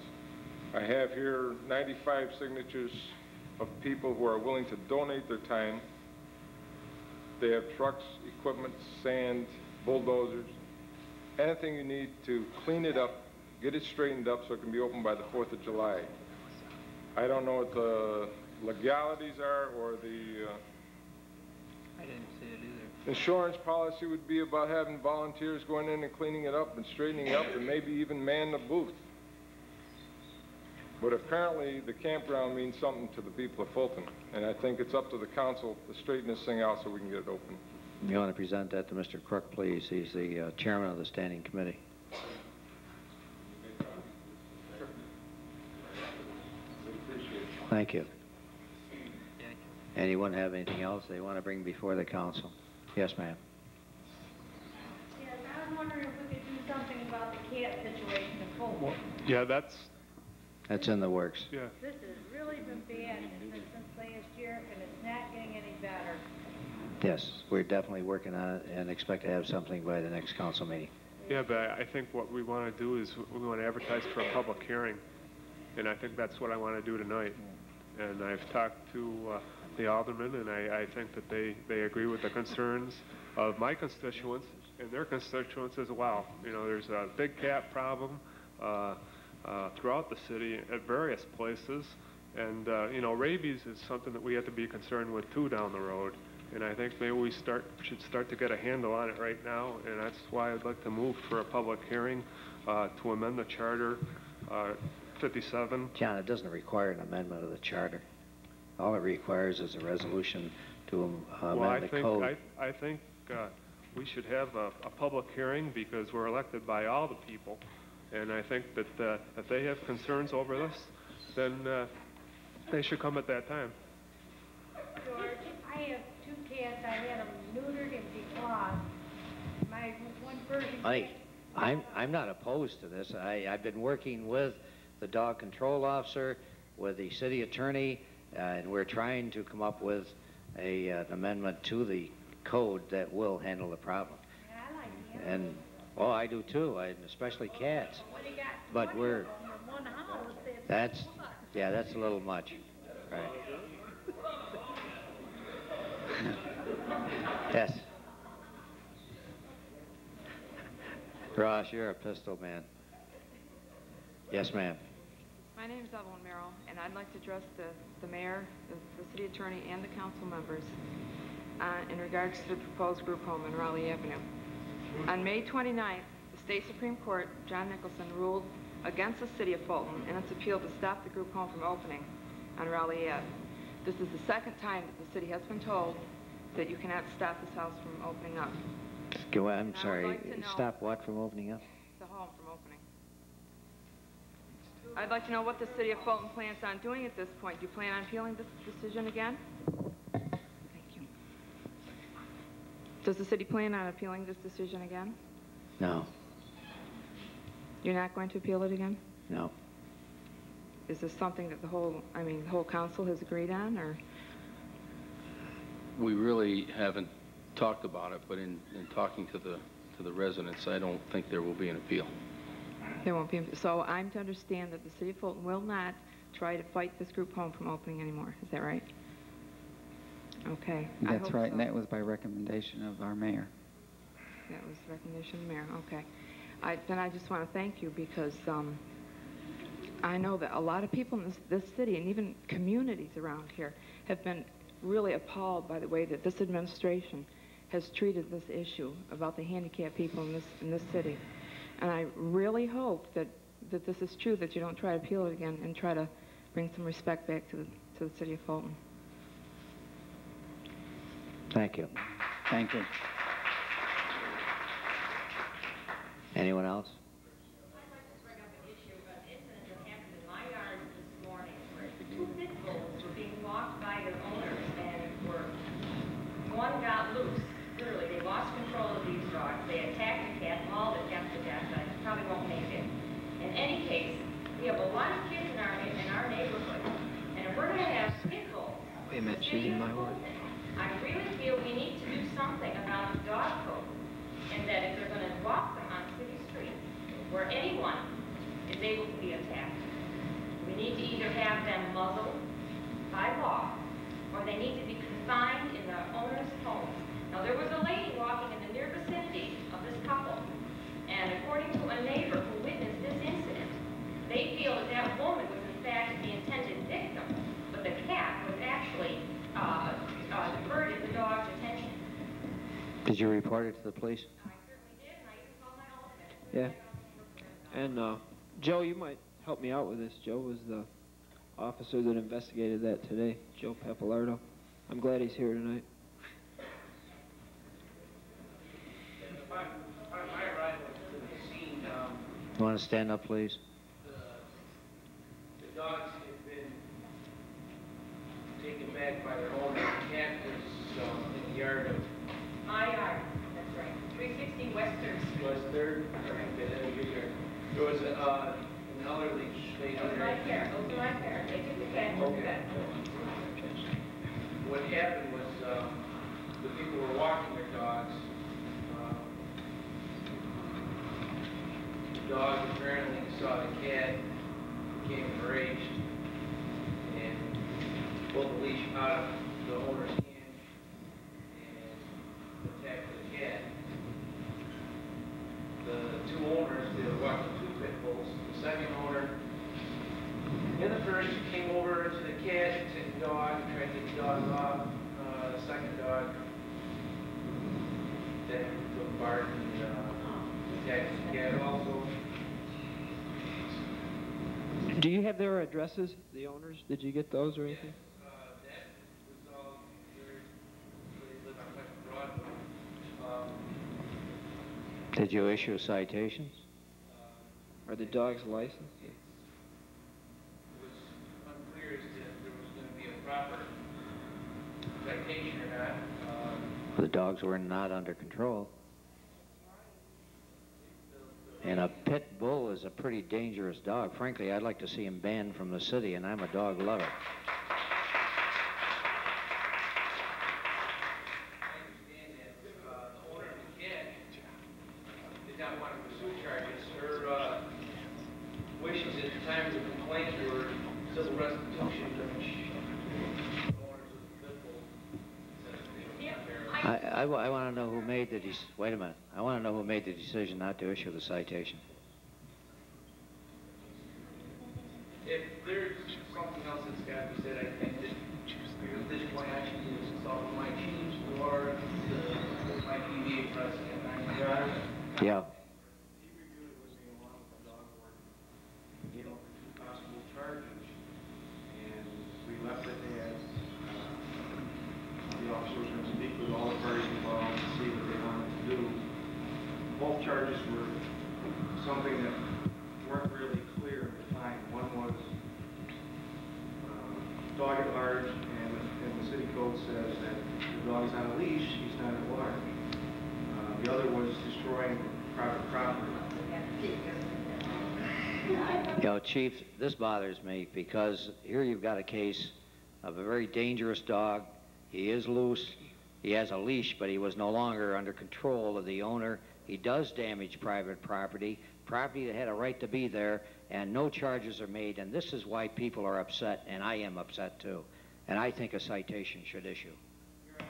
[SPEAKER 7] I have here 95 signatures of people who are willing to donate their time. They have trucks, equipment, sand, bulldozers, anything you need to clean it up, get it straightened up so it can be open by the 4th of July. I don't know what the legalities are or the
[SPEAKER 5] I didn't see it either.
[SPEAKER 7] insurance policy would be about having volunteers going in and cleaning it up and straightening it up and maybe even man the booth. But apparently the campground means something to the people of Fulton, and I think it's up to the council to straighten this thing out so we can get it open.
[SPEAKER 1] You want to present that to Mr. Crook, please? He's the chairman of the standing committee. Thank you. Anyone have anything else they want to bring before the council? Yes, ma'am.
[SPEAKER 11] Yes, I was wondering if we could do something about the cat situation in Fulton.
[SPEAKER 6] Yeah, that's
[SPEAKER 1] in the works.
[SPEAKER 6] Yeah.
[SPEAKER 11] This has really been bad since last year, and it's not getting any better.
[SPEAKER 1] Yes, we're definitely working on it and expect to have something by the next council meeting.
[SPEAKER 6] Yeah, but I think what we want to do is we want to advertise for a public hearing, and I think that's what I want to do tonight. And I've talked to the aldermen, and I think that they agree with the concerns of my constituents and their constituents as well. You know, there's a big cat problem throughout the city at various places, and you know, rabies is something that we have to be concerned with too down the road. And I think maybe we should start to get a handle on it right now, and that's why I'd like to move for a public hearing to amend the charter 57.
[SPEAKER 1] John, it doesn't require an amendment of the charter. All it requires is a resolution to amend the code.
[SPEAKER 6] I think we should have a public hearing because we're elected by all the people, and I think that if they have concerns over this, then they should come at that time.
[SPEAKER 11] George, I have 2 cats. I had them neutered and declawed. My one person...
[SPEAKER 1] I'm not opposed to this. I've been working with the dog control officer, with the city attorney, and we're trying to come up with an amendment to the code that will handle the problem.
[SPEAKER 11] Yeah, I like them.
[SPEAKER 1] And, oh, I do too, especially cats.
[SPEAKER 11] When they got
[SPEAKER 1] But
[SPEAKER 11] 20
[SPEAKER 1] we're,
[SPEAKER 11] of them in one house,
[SPEAKER 1] that's a little much. Right. Yes. Ross, you're a pistol man. Yes, ma'am.
[SPEAKER 8] My name is Evelyn Merrill, and I'd like to address the mayor, the city attorney, and the council members in regards to the proposed group home in Raleigh Avenue. On May 29th, the state Supreme Court, John Nicholson, ruled against the city of Fulton in its appeal to stop the group home from opening on Raleigh Ave. This is the second time that the city has been told that you cannot stop this house from opening up.
[SPEAKER 1] I'm sorry, stop what from opening up?
[SPEAKER 8] The home from opening. I'd like to know what the city of Fulton plans on doing at this point. Do you plan on appealing this decision again? Thank you. Does the city plan on appealing this decision again?
[SPEAKER 1] No.
[SPEAKER 8] You're not going to appeal it again?
[SPEAKER 1] No.
[SPEAKER 8] Is this something that the whole council has agreed on, or?
[SPEAKER 14] We really haven't talked about it, but in talking to the residents, I don't think there will be an appeal.
[SPEAKER 8] There won't be. So I'm to understand that the city of Fulton will not try to fight this group home from opening anymore. Is that right? Okay.
[SPEAKER 3] That's right, and that was by recommendation of our mayor.
[SPEAKER 8] That was the recommendation of the mayor. Okay. Then I just want to thank you, because I know that a lot of people in this city, and even communities around here, have been really appalled by the way that this administration has treated this issue about the handicapped people in this city. And I really hope that this is true, that you don't try to appeal it again and try to bring some respect back to the city of Fulton.
[SPEAKER 1] Thank you.
[SPEAKER 3] Thank you.
[SPEAKER 1] Anyone else?
[SPEAKER 15] I'd like to bring up an issue, an incident that happened in my yard this morning, where 2 pit bulls were being walked by their owners, and one got loose. Literally, they lost control of these dogs. They attacked the cat, mauled it to death. I probably won't make it. In any case, we have a lot of kids in our neighborhood, and if we're going to have pit bulls,
[SPEAKER 4] Wait a minute, she's in my word.
[SPEAKER 15] I really feel we need to do something about the dog code, and that if they're going to walk them on city streets, where anyone is able to be attacked, we need to either have them muzzled by law, or they need to be confined in the owner's home. Now, there was a lady walking in the near vicinity of this couple, and according to a neighbor who witnessed this incident, they feel that that woman was in fact the intended victim, but the cat was actually diverted the dog's attention.
[SPEAKER 1] Did you report it to the police?
[SPEAKER 15] I certainly did, and I even called my ultimate.
[SPEAKER 4] Yeah. And Joe, you might help me out with this. Joe was the officer that investigated that today, Joe Pappalardo. I'm glad he's here tonight.
[SPEAKER 16] Upon my arrival to the scene,
[SPEAKER 1] You want to stand up, please?
[SPEAKER 16] the dogs had been taken back by their owner. The cat was in the yard of
[SPEAKER 15] My yard, that's right. 360 West 3rd Street.
[SPEAKER 16] West 3rd. There was an elderly lady
[SPEAKER 15] Those are my parents. Those are my parents. They took the cat and moved it.
[SPEAKER 16] What happened was the people were walking their dogs. The dog apparently saw the cat, became enraged, and pulled the leash out of the owner's hand and attacked the cat. The 2 owners, they were walking 2 pit bulls. The second owner and the first came over to the cat, took the dog, tried to get the dog off. The second dog then took part and attacked the cat also.
[SPEAKER 4] Do you have their addresses, the owners? Did you get those or anything?
[SPEAKER 16] That was all where they live on West Broadway.
[SPEAKER 1] Did you issue citations?
[SPEAKER 4] Are the dogs licensed?
[SPEAKER 1] The dogs were not under control. And a pit bull is a pretty dangerous dog. Frankly, I'd like to see him banned from the city, and I'm a dog lover.
[SPEAKER 16] I understand that the owner of the cat did not want to pursue charges. Her wishes at the time of the complaint were civil restitution, which the owners of the pit bull said they were not there.
[SPEAKER 1] I want to know who made the wait a minute. I want to know who made the decision not to issue the citation.
[SPEAKER 16] If there's something else that's got to be said, I think that at this point I should either consult with my chiefs or my PBA president. Your Honor?
[SPEAKER 1] Yeah.
[SPEAKER 16] He reviewed it with me along with the dog warden, you know, for two possible charges, and we left it as the officer was going to speak with all the parties involved to see what they wanted to do. Both charges were something that weren't really clear and defined. One was dog at large, and the city code says that if the dog is on a leash, he's not at large. The other was destroying private property.
[SPEAKER 1] You know, Chief, this bothers me because here you've got a case of a very dangerous dog. He is loose. He has a leash, but he was no longer under control of the owner. He does damage private property, property that had a right to be there, and no charges are made. And this is why people are upset, and I am upset too. And I think a citation should issue.
[SPEAKER 16] Your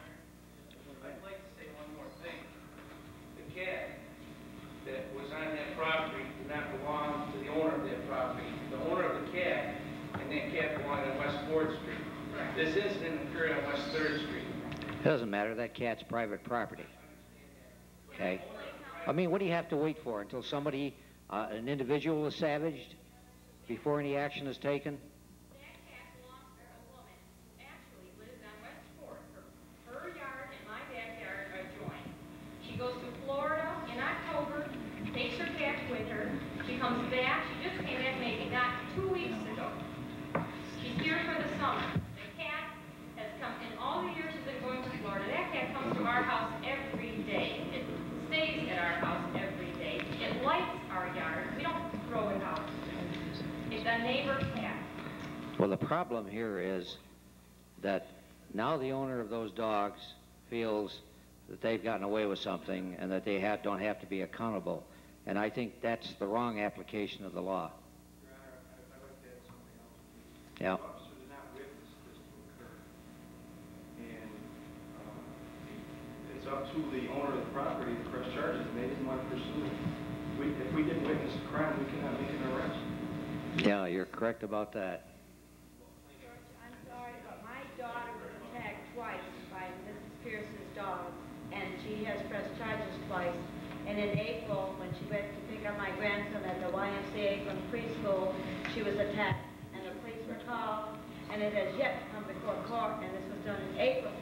[SPEAKER 16] Honor, I'd like to say one more thing. The cat that was on that property did not belong to the owner of that property. The owner of the cat and that cat belonged on West 4th Street. This incident occurred on West 3rd Street.
[SPEAKER 1] It doesn't matter. That cat's private property. Okay? I mean, what do you have to wait for? Until somebody, an individual is savaged before any action is taken?
[SPEAKER 15] That cat belongs to a woman, actually lives on West 4th. Her yard and my backyard are joined. She goes to Florida in October, takes her cat with her. She comes back. She just came back maybe not 2 weeks ago. She's here for the summer. The cat has come, in all the years she's been going to Florida, that cat comes to our house every day. It stays at our house every day. It lights our yard. We don't throw it out. It's a neighbor cat.
[SPEAKER 1] Well, the problem here is that now the owner of those dogs feels that they've gotten away with something and that they don't have to be accountable. And I think that's the wrong application of the law.
[SPEAKER 16] Your Honor, I'd like to add something else.
[SPEAKER 1] Yeah.
[SPEAKER 16] The officer did not witness this to occur. And it's up to the owner of the property to press charges, and they didn't want to pursue it. If we didn't witness a crime, we cannot make an arrest.
[SPEAKER 1] Yeah, you're correct about that.
[SPEAKER 11] George, I'm sorry, but my daughter was attacked twice by Mrs. Pierce's dogs, and she has pressed charges twice. And in April, when she went to pick up my grandson at the YMCA from preschool, she was attacked, and the police were called, and it has yet to come before court, and this was done in April.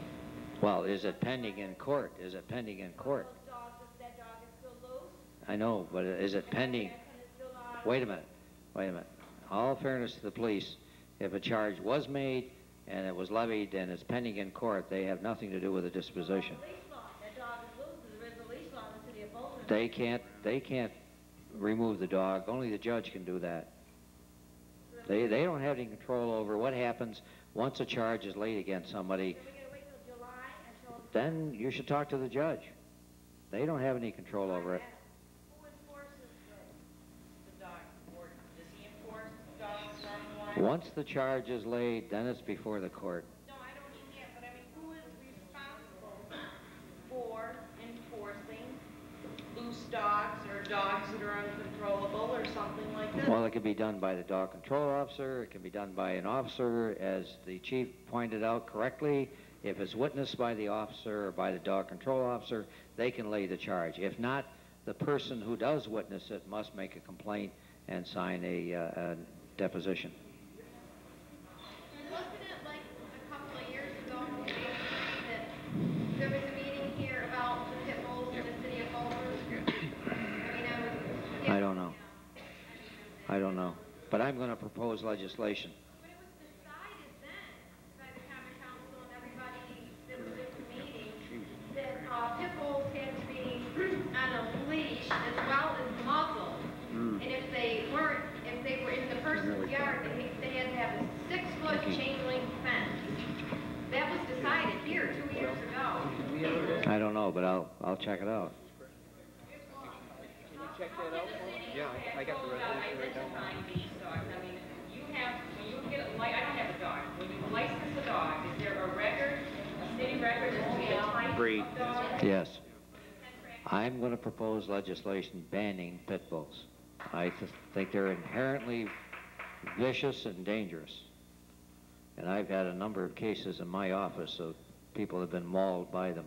[SPEAKER 1] Well, is it pending in court? Is it pending in court?
[SPEAKER 11] Those dogs, that dog is still loose.
[SPEAKER 1] I know, but is it pending? Wait a minute. Wait a minute. All fairness to the police, if a charge was made and it was levied and it's pending in court, they have nothing to do with the disposition.
[SPEAKER 11] That dog is loose. There is a leash law in the city of Fulton.
[SPEAKER 1] They can't remove the dog. Only the judge can do that. They don't have any control over what happens once a charge is laid against somebody. Then you should talk to the judge. They don't have any control over it.
[SPEAKER 11] Who enforces the dog warden? Does he enforce dogs running wild?
[SPEAKER 1] Once the charge is laid, then it's before the court.
[SPEAKER 11] No, I don't mean that, but I mean, who is responsible for enforcing loose dogs or dogs that are uncontrollable or something like that?
[SPEAKER 1] Well, it can be done by the dog control officer. It can be done by an officer, as the chief pointed out correctly. If it's witnessed by the officer or by the dog control officer, they can lay the charge. If not, the person who does witness it must make a complaint and sign a deposition.
[SPEAKER 15] Wasn't it like a couple of years ago, that there was a meeting here about the pit bulls in the city of Fulton?
[SPEAKER 1] I don't know. I don't know. But I'm going to propose legislation.
[SPEAKER 15] But it was decided then by the common council and everybody that was at the meeting that
[SPEAKER 1] know, but I'll check it out.
[SPEAKER 4] Can you check that out for me?
[SPEAKER 2] Yeah, I got the resolution right down there.
[SPEAKER 10] When you get a I don't have a dog. When you license a dog, is there a record, a city record as to the type of dog?
[SPEAKER 1] Yes. I'm going to propose legislation banning pit bulls. I think they're inherently vicious and dangerous. And I've had a number of cases in my office of people have been mauled by them.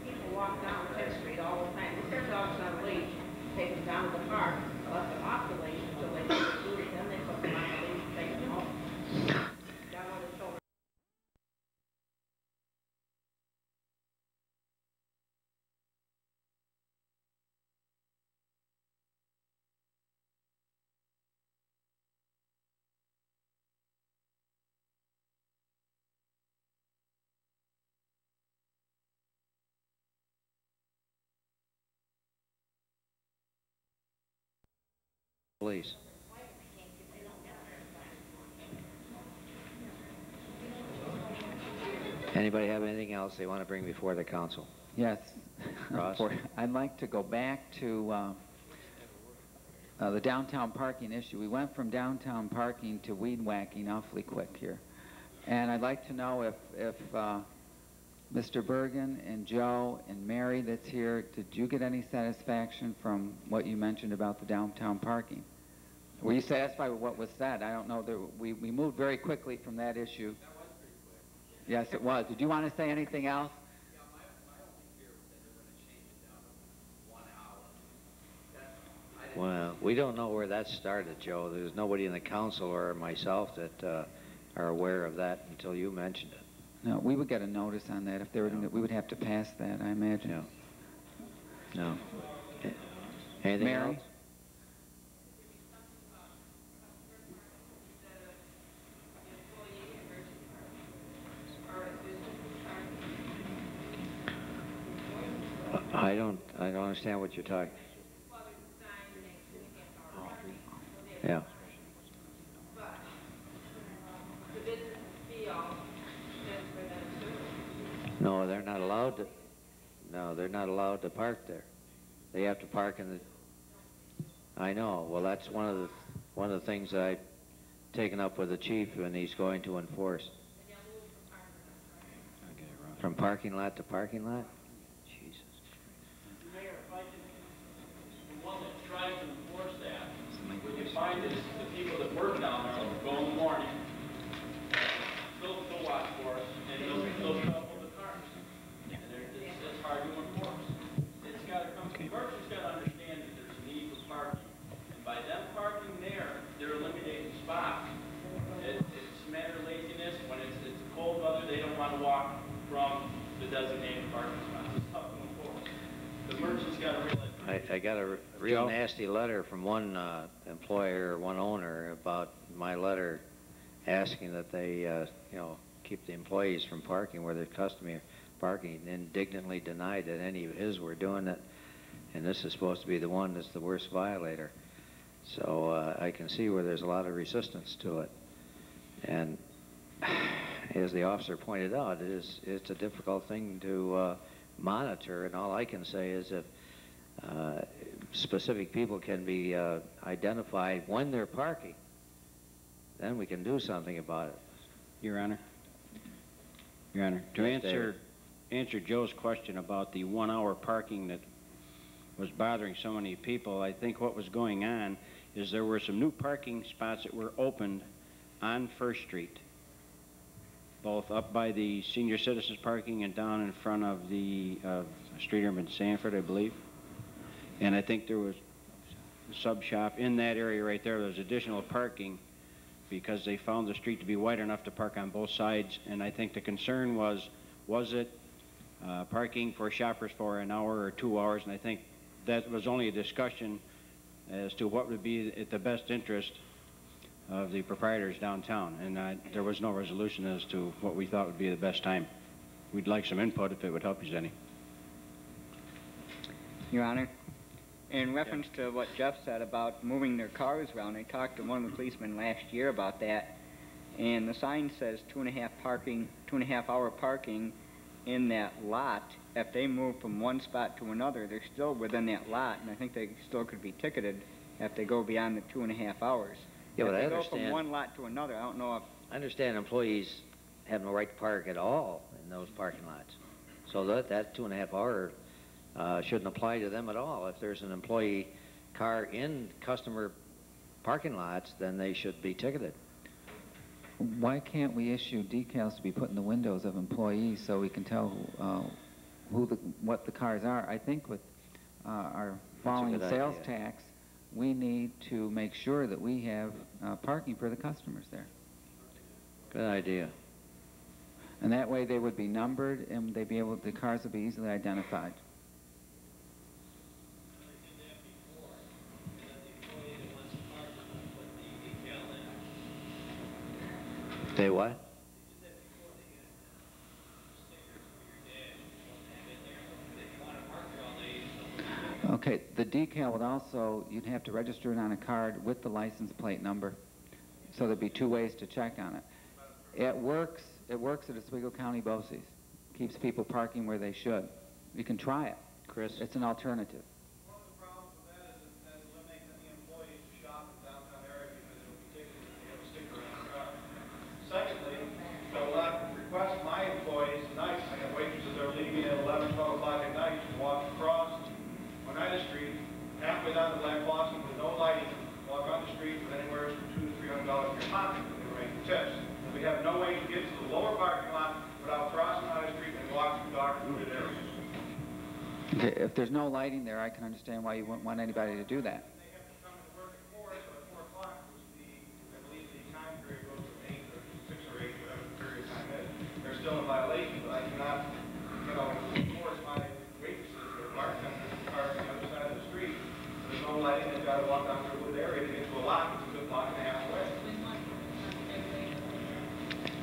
[SPEAKER 10] People walk down 10th Street all the time. If their dog's on a leash, take them down to the park, let them off the leash until they get food, then they put them on the leash and take them home. Down where the children.
[SPEAKER 1] Please. Anybody have anything else they want to bring before the council?
[SPEAKER 3] Yes.
[SPEAKER 1] Ross?
[SPEAKER 3] I'd like to go back to the downtown parking issue. We went from downtown parking to weed whacking awfully quick here. And I'd like to know if Mr. Bergen and Joe and Mary that's here, did you get any satisfaction from what you mentioned about the downtown parking? Were you satisfied with what was said? I don't know. We moved very quickly from that issue. That was pretty quick. Yes, it was. Did you want to say anything else?
[SPEAKER 18] Yeah, my only fear was that they're going to change it down to 1 hour.
[SPEAKER 1] Well, we don't know where that started, Joe. There's nobody in the council or myself that are aware of that until you mentioned it.
[SPEAKER 3] No, we would get a notice on that. If they were, we would have to pass that, I imagine.
[SPEAKER 1] No. Anything
[SPEAKER 3] Mary?
[SPEAKER 1] else? I don't understand what you're talking. Yeah. No, they're not allowed to. No, they're not allowed to park there. They have to park in the. I know. Well, that's one of the things that I've taken up with the chief, and he's going to enforce. From parking lot to parking lot. Jesus.
[SPEAKER 17] Mayor, if I could, the one that tries to enforce that, what you find is the people that work down there will go in the morning, they'll watch for us, and they'll shuffle the cars. And it's hard to enforce. It's got to come, the merchant's got to understand that there's a need for parking. And by them parking there, they're eliminating spots. It's a matter of laziness. When it's cold weather, they don't want to walk from the designated parking spots. It's tough to enforce. The merchant's got to realize.
[SPEAKER 1] I got a real nasty letter from one employer, one owner, about my letter asking that they, keep the employees from parking where they're customary parking, indignantly denied that any of his were doing it, and this is supposed to be the one that's the worst violator. So I can see where there's a lot of resistance to it. And as the officer pointed out, it's a difficult thing to monitor, and all I can say is if specific people can be identified when they're parking, then we can do something about it.
[SPEAKER 9] Your Honor, to
[SPEAKER 1] Yes,
[SPEAKER 9] answer Joe's question about the 1 hour parking that was bothering so many people, I think what was going on is there were some new parking spots that were opened on First Street, both up by the senior citizens parking and down in front of the Streeterman and Sanford, I believe. And I think there was a sub shop in that area right there. There was additional parking because they found the street to be wide enough to park on both sides, and I think the concern was it parking for shoppers for an hour or 2 hours, and I think that was only a discussion as to what would be at the best interest of the proprietors downtown, and there was no resolution as to what we thought would be the best time. We'd like some input if it would help you any.
[SPEAKER 13] Your Honor, in reference to what Jeff said about moving their cars around, I talked to one of the policemen last year about that, and the sign says 2.5 hour parking in that lot. If they move from one spot to another, they're still within that lot, and I think they still could be ticketed if they go beyond the 2.5 hours.
[SPEAKER 1] Yeah, but
[SPEAKER 13] if
[SPEAKER 1] I
[SPEAKER 13] they
[SPEAKER 1] understand.
[SPEAKER 13] go from one lot to another, I don't know if...
[SPEAKER 1] I understand employees have no right to park at all in those parking lots. So that 2.5 hour shouldn't apply to them at all. If there's an employee car in customer parking lots, then they should be ticketed.
[SPEAKER 20] Why can't we issue decals to be put in the windows of employees so we can tell what the cars are? I think with our falling sales tax, we need to make sure that we have parking for the customers there.
[SPEAKER 1] Good idea.
[SPEAKER 20] And that way they would be numbered and the cars would be easily identified.
[SPEAKER 1] Say what?
[SPEAKER 20] Okay, the decal would also, you'd have to register it on a card with the license plate number. So there'd be 2 ways to check on it. It works at Oswego County BOCES. Keeps people parking where they should. You can try it.
[SPEAKER 1] Chris?
[SPEAKER 20] It's an alternative.
[SPEAKER 17] Secondly, I will not request my employees tonight, I have waitresses that are leaving at 11, 12 o'clock at night to walk across Oneida Street, halfway down to Black Blossom with no lighting, walk on the street with anywhere from $200 to $300 in your pocket when they rate the tips. And we have no way to get to the lower parking lot without crossing Oneida Street and walk through dark wooded areas.
[SPEAKER 20] Okay, if there's no lighting there, I can understand why you wouldn't want anybody to do that.
[SPEAKER 17] Still in violation, but I cannot, enforce my waitresses or bartenders to park on the other side of the street. There's no lighting, they've got to walk down through a wood area to get to a lot, it's a good block and a half away.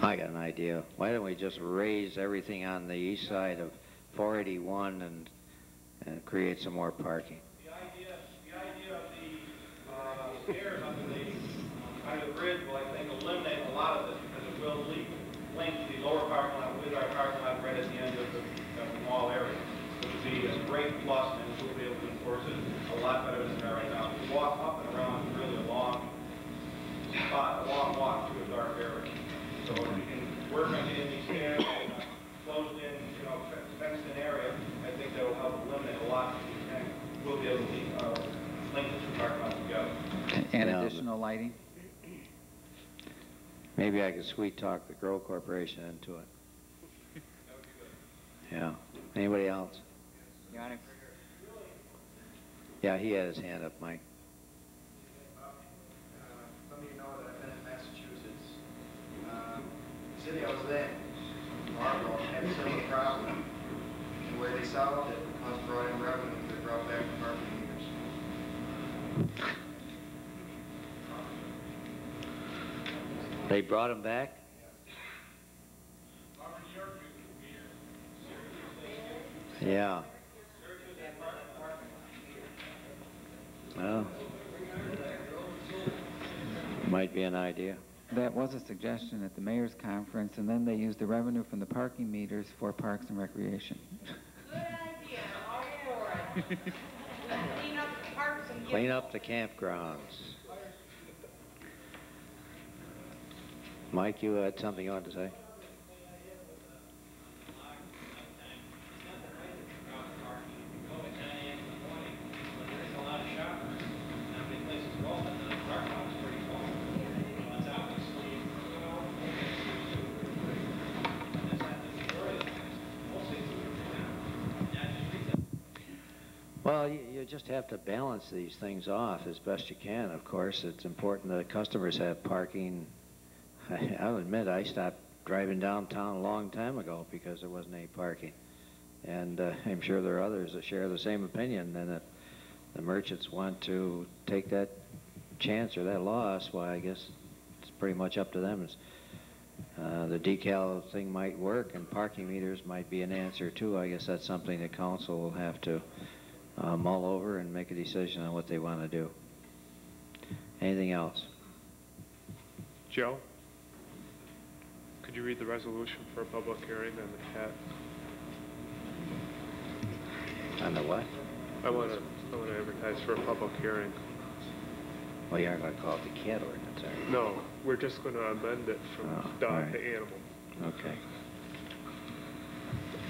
[SPEAKER 1] I got an idea. Why don't we just raise everything on the east side of 481 and create some more parking?
[SPEAKER 17] The idea of the stairs under the bridge will, I think, eliminate a lot of this because it will link the lower parking lot with our parking lot right at the end of the mall area, which would be a great plus, and we'll be able to enforce it a lot better than we are right now. We walk up and around is really a long spot, a long walk through a dark area. So if we can work on getting these stairs in a closed in, fenced in area, I think that will help eliminate a lot, and we'll be able to link the 2 parking lots together.
[SPEAKER 20] And additional lighting?
[SPEAKER 1] Maybe I could sweet talk the Grow Corporation into it. Yeah. Anybody else?
[SPEAKER 13] Your Honor.
[SPEAKER 1] Yeah, he had his hand up, Mike.
[SPEAKER 23] Some of you know that I've been in Massachusetts. The city I was in, Marlboro, had a similar problem. And where they solved it, us brought in revenue, they brought back the parking meters.
[SPEAKER 1] They brought him back? Yeah. Well, might be an idea.
[SPEAKER 20] That was a suggestion at the mayor's conference, and then they used the revenue from the parking meters for Parks and Recreation.
[SPEAKER 15] Good idea, all for it. Clean up the parks and
[SPEAKER 1] Clean up the campgrounds. Mike, you had something you wanted to say? Well, you just have to balance these things off as best you can. Of course, it's important that customers have parking I'll admit I stopped driving downtown a long time ago because there wasn't any parking. And I'm sure there are others that share the same opinion, and that the merchants want to take that chance or that loss. Well, I guess it's pretty much up to them. The decal thing might work, and parking meters might be an answer too. I guess that's something the council will have to mull over and make a decision on what they want to do. Anything else?
[SPEAKER 6] Joe, could you read the resolution for a public hearing on the cat?
[SPEAKER 1] On the what?
[SPEAKER 6] I want to advertise for a public hearing.
[SPEAKER 1] Well, you aren't going to call it the cat ordinance, are you?
[SPEAKER 6] No, we're just going to amend it from dog to animal.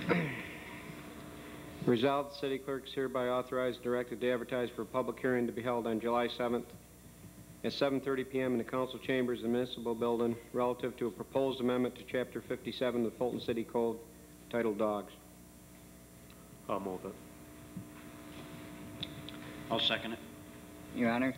[SPEAKER 1] Okay.
[SPEAKER 2] Resolved, the city clerk is hereby authorized and directed to advertise for a public hearing to be held on July 7th at 7:30 p.m. in the council chambers of the municipal building relative to a proposed amendment to Chapter 57 of the Fulton City Code titled Dogs.
[SPEAKER 6] I'll move it.
[SPEAKER 9] I'll second it.
[SPEAKER 13] Your Honor,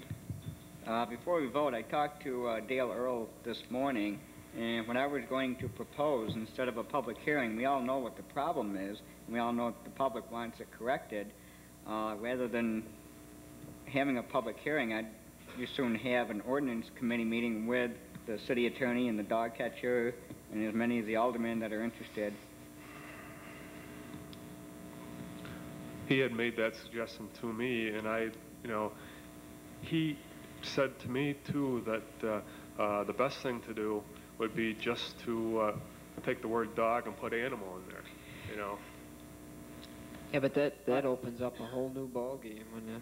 [SPEAKER 13] before we vote, I talked to Dale Earl this morning, and what I was going to propose, instead of a public hearing, we all know what the problem is, and we all know that the public wants it corrected. Rather than having a public hearing, I'd just soon have an ordinance committee meeting with the city attorney and the dog catcher and as many of the aldermen that are interested.
[SPEAKER 6] He had made that suggestion to me, and he said to me too that the best thing to do would be just to take the word dog and put animal in there,
[SPEAKER 4] Yeah, but that opens up a whole new ballgame when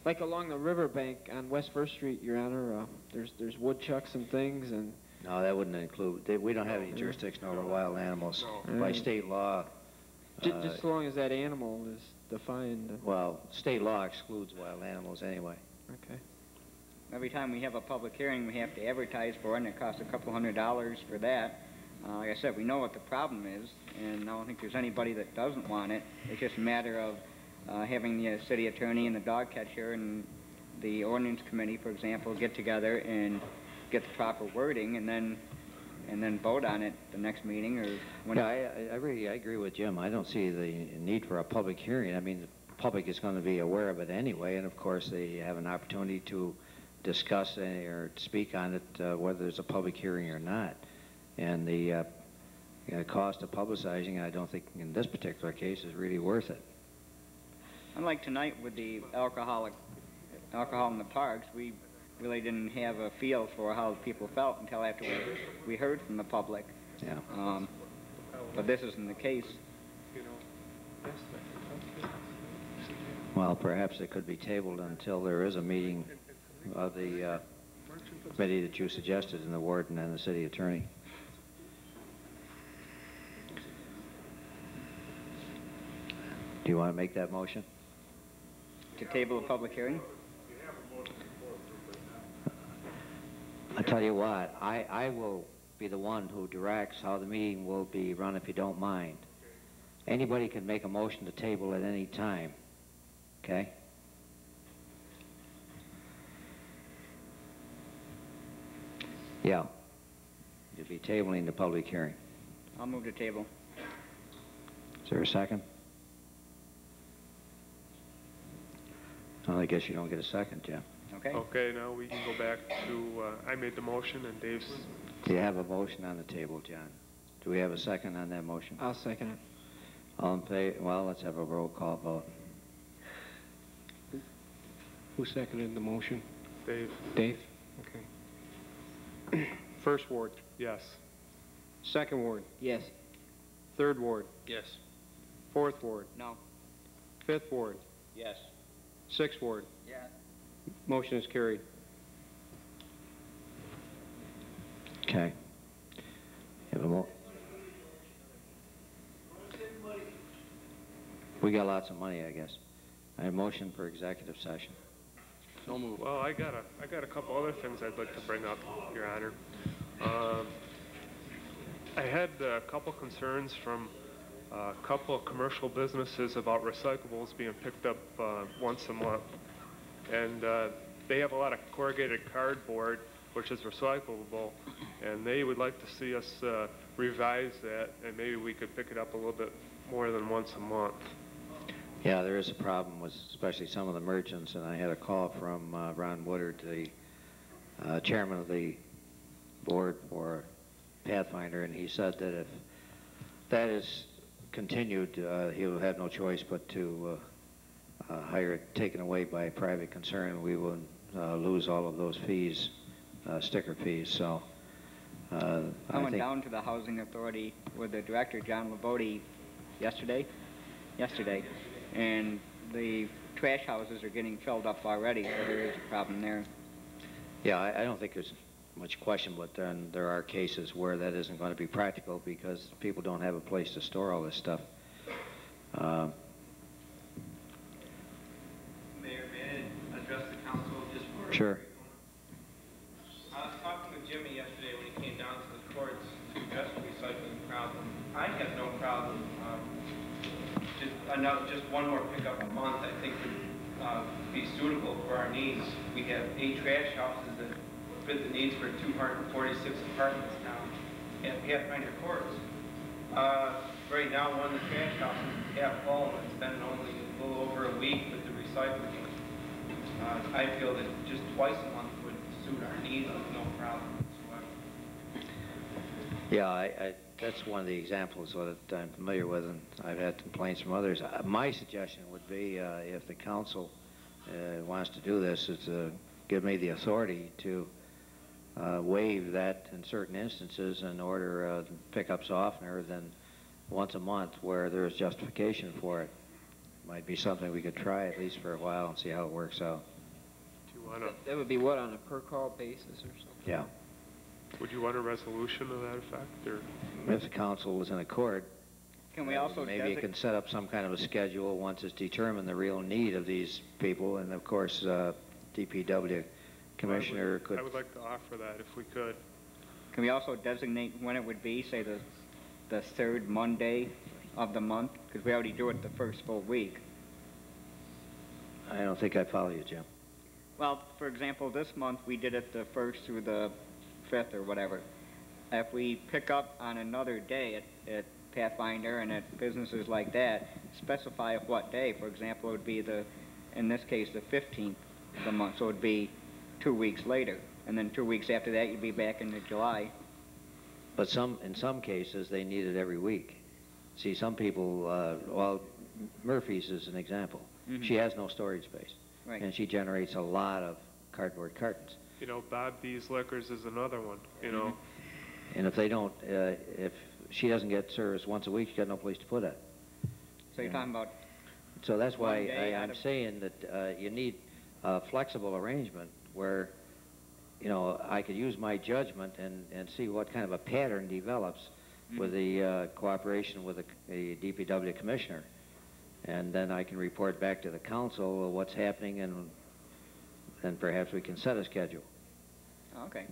[SPEAKER 4] like along the riverbank on West First Street, Your Honor, there's woodchucks and things, and
[SPEAKER 1] No, that wouldn't include. We don't have any jurisdiction over wild animals by state law.
[SPEAKER 4] Just as long as that animal is defined.
[SPEAKER 1] Well, state law excludes wild animals anyway.
[SPEAKER 4] Okay.
[SPEAKER 13] Every time we have a public hearing, we have to advertise for it, and it costs a couple $100 for that. Like I said, we know what the problem is, and I don't think there's anybody that doesn't want it. It's just a matter of having the city attorney and the dog catcher and the ordinance committee, for example, get together and get the proper wording, and then vote on it the next meeting or when.
[SPEAKER 1] Yeah, I agree with Jim. I don't see the need for a public hearing. I mean, the public is going to be aware of it anyway, and of course they have an opportunity to discuss or speak on it, whether there's a public hearing or not. And the cost of publicizing, I don't think in this particular case is really worth it.
[SPEAKER 13] Unlike tonight with the alcohol in the parks, we really didn't have a feel for how people felt until after we heard from the public.
[SPEAKER 1] Yeah.
[SPEAKER 13] But this isn't the case.
[SPEAKER 1] Well, perhaps it could be tabled until there is a meeting of the committee that you suggested in the warden and the city attorney. Do you want to make that motion?
[SPEAKER 13] To table a public hearing?
[SPEAKER 1] I tell you what, I will be the one who directs how the meeting will be run if you don't mind. Anybody can make a motion to table at any time, okay? Yeah. You'll be tabling the public hearing.
[SPEAKER 13] I'll move to table.
[SPEAKER 1] Is there a second? Well, I guess you don't get a second, Jim.
[SPEAKER 13] Okay.
[SPEAKER 6] Okay, now we can go back to, I made the motion and Dave's...
[SPEAKER 1] Do you have a motion on the table, John? Do we have a second on that motion?
[SPEAKER 4] I'll second it.
[SPEAKER 1] All in favor? Well, let's have a roll call vote.
[SPEAKER 2] Who seconded the motion?
[SPEAKER 6] Dave.
[SPEAKER 2] Dave? Okay. First ward?
[SPEAKER 6] Yes.
[SPEAKER 2] Second ward?
[SPEAKER 4] Yes.
[SPEAKER 2] Third ward?
[SPEAKER 14] Yes.
[SPEAKER 2] Fourth ward?
[SPEAKER 13] No.
[SPEAKER 2] Fifth ward?
[SPEAKER 9] Yes.
[SPEAKER 2] Sixth ward?
[SPEAKER 13] Yeah.
[SPEAKER 2] Motion is carried.
[SPEAKER 1] Okay. Have a we got lots of money, I guess. I have a motion for executive session.
[SPEAKER 14] So moved.
[SPEAKER 6] Well, I got a couple other things I'd like to bring up, Your Honor. I had a couple concerns from a couple of commercial businesses about recyclables being picked up once a month. And they have a lot of corrugated cardboard, which is recyclable, and they would like to see us revise that, and maybe we could pick it up a little bit more than once a month.
[SPEAKER 1] Yeah, there is a problem with especially some of the merchants, and I had a call from Ron Woodard, the chairman of the board for Pathfinder, and he said that if that is continued, he'll have no choice but to hire it taken away by a private concern. We will lose all of those fees, sticker fees. So
[SPEAKER 13] I went down to the Housing Authority with the director, John Labode, yesterday, and the trash houses are getting filled up already, so there is a problem there.
[SPEAKER 1] Yeah, I don't think there's much question, but then there are cases where that isn't going to be practical because people don't have a place to store all this stuff.
[SPEAKER 12] Mayor, may I address the council just for...
[SPEAKER 1] Sure.
[SPEAKER 12] I was talking with Jimmy yesterday when he came down to the courts to address the recycling problem. I have no problem. Just one more pickup a month, I think, would be suitable for our needs. We have 8 trash houses that fit the needs for 246 apartments now at Pathfinder Courts. Right now, one of the trash houses is half full, and it's been only a little over a week with the recycling. I feel that just twice a month would suit our needs with no problem whatsoever.
[SPEAKER 1] Yeah, that's one of the examples that I'm familiar with, and I've had complaints from others. My suggestion would be, if the council wants to do this, is to give me the authority to waive that in certain instances and order pickups oftener than once a month where there is justification for it. Might be something we could try at least for a while and see how it works out.
[SPEAKER 6] Do you want to...
[SPEAKER 4] That would be what, on a per-call basis or something?
[SPEAKER 1] Yeah.
[SPEAKER 6] Would you want a resolution to that effect, or...?
[SPEAKER 1] If the council was in accord,
[SPEAKER 13] can we also
[SPEAKER 1] maybe you can set up some kind of a schedule once it's determined the real need of these people, and of course DPW commissioner could...
[SPEAKER 6] I would like to offer that if we could.
[SPEAKER 13] Can we also designate when it would be, say the third Monday of the month? Because we already do it the first full week.
[SPEAKER 1] I don't think I follow you, Jim.
[SPEAKER 13] Well, for example, this month we did it the 1st through the 5th or whatever. If we pick up on another day at Pathfinder and at businesses like that, specify what day. For example, it would be in this case, the 15th of the month, so it would be 2 weeks later. And then 2 weeks after that, you'd be back into July.
[SPEAKER 1] But in some cases, they need it every week. See, some people, well, Murphy's is an example. Mm-hmm. She has no storage space.
[SPEAKER 13] Right.
[SPEAKER 1] And she generates a lot of cardboard cartons.
[SPEAKER 6] You know, Bob B's Liquors is another one, you know.
[SPEAKER 1] And if they don't, if she doesn't get service once a week, she's got no place to put it.
[SPEAKER 13] So you're talking about...
[SPEAKER 1] So that's why I'm saying that you need a flexible arrangement where, you know, I could use my judgment and see what kind of a pattern develops with the cooperation with the DPW commissioner. And then I can report back to the council what's happening, and then perhaps we can set a schedule.
[SPEAKER 13] Okay.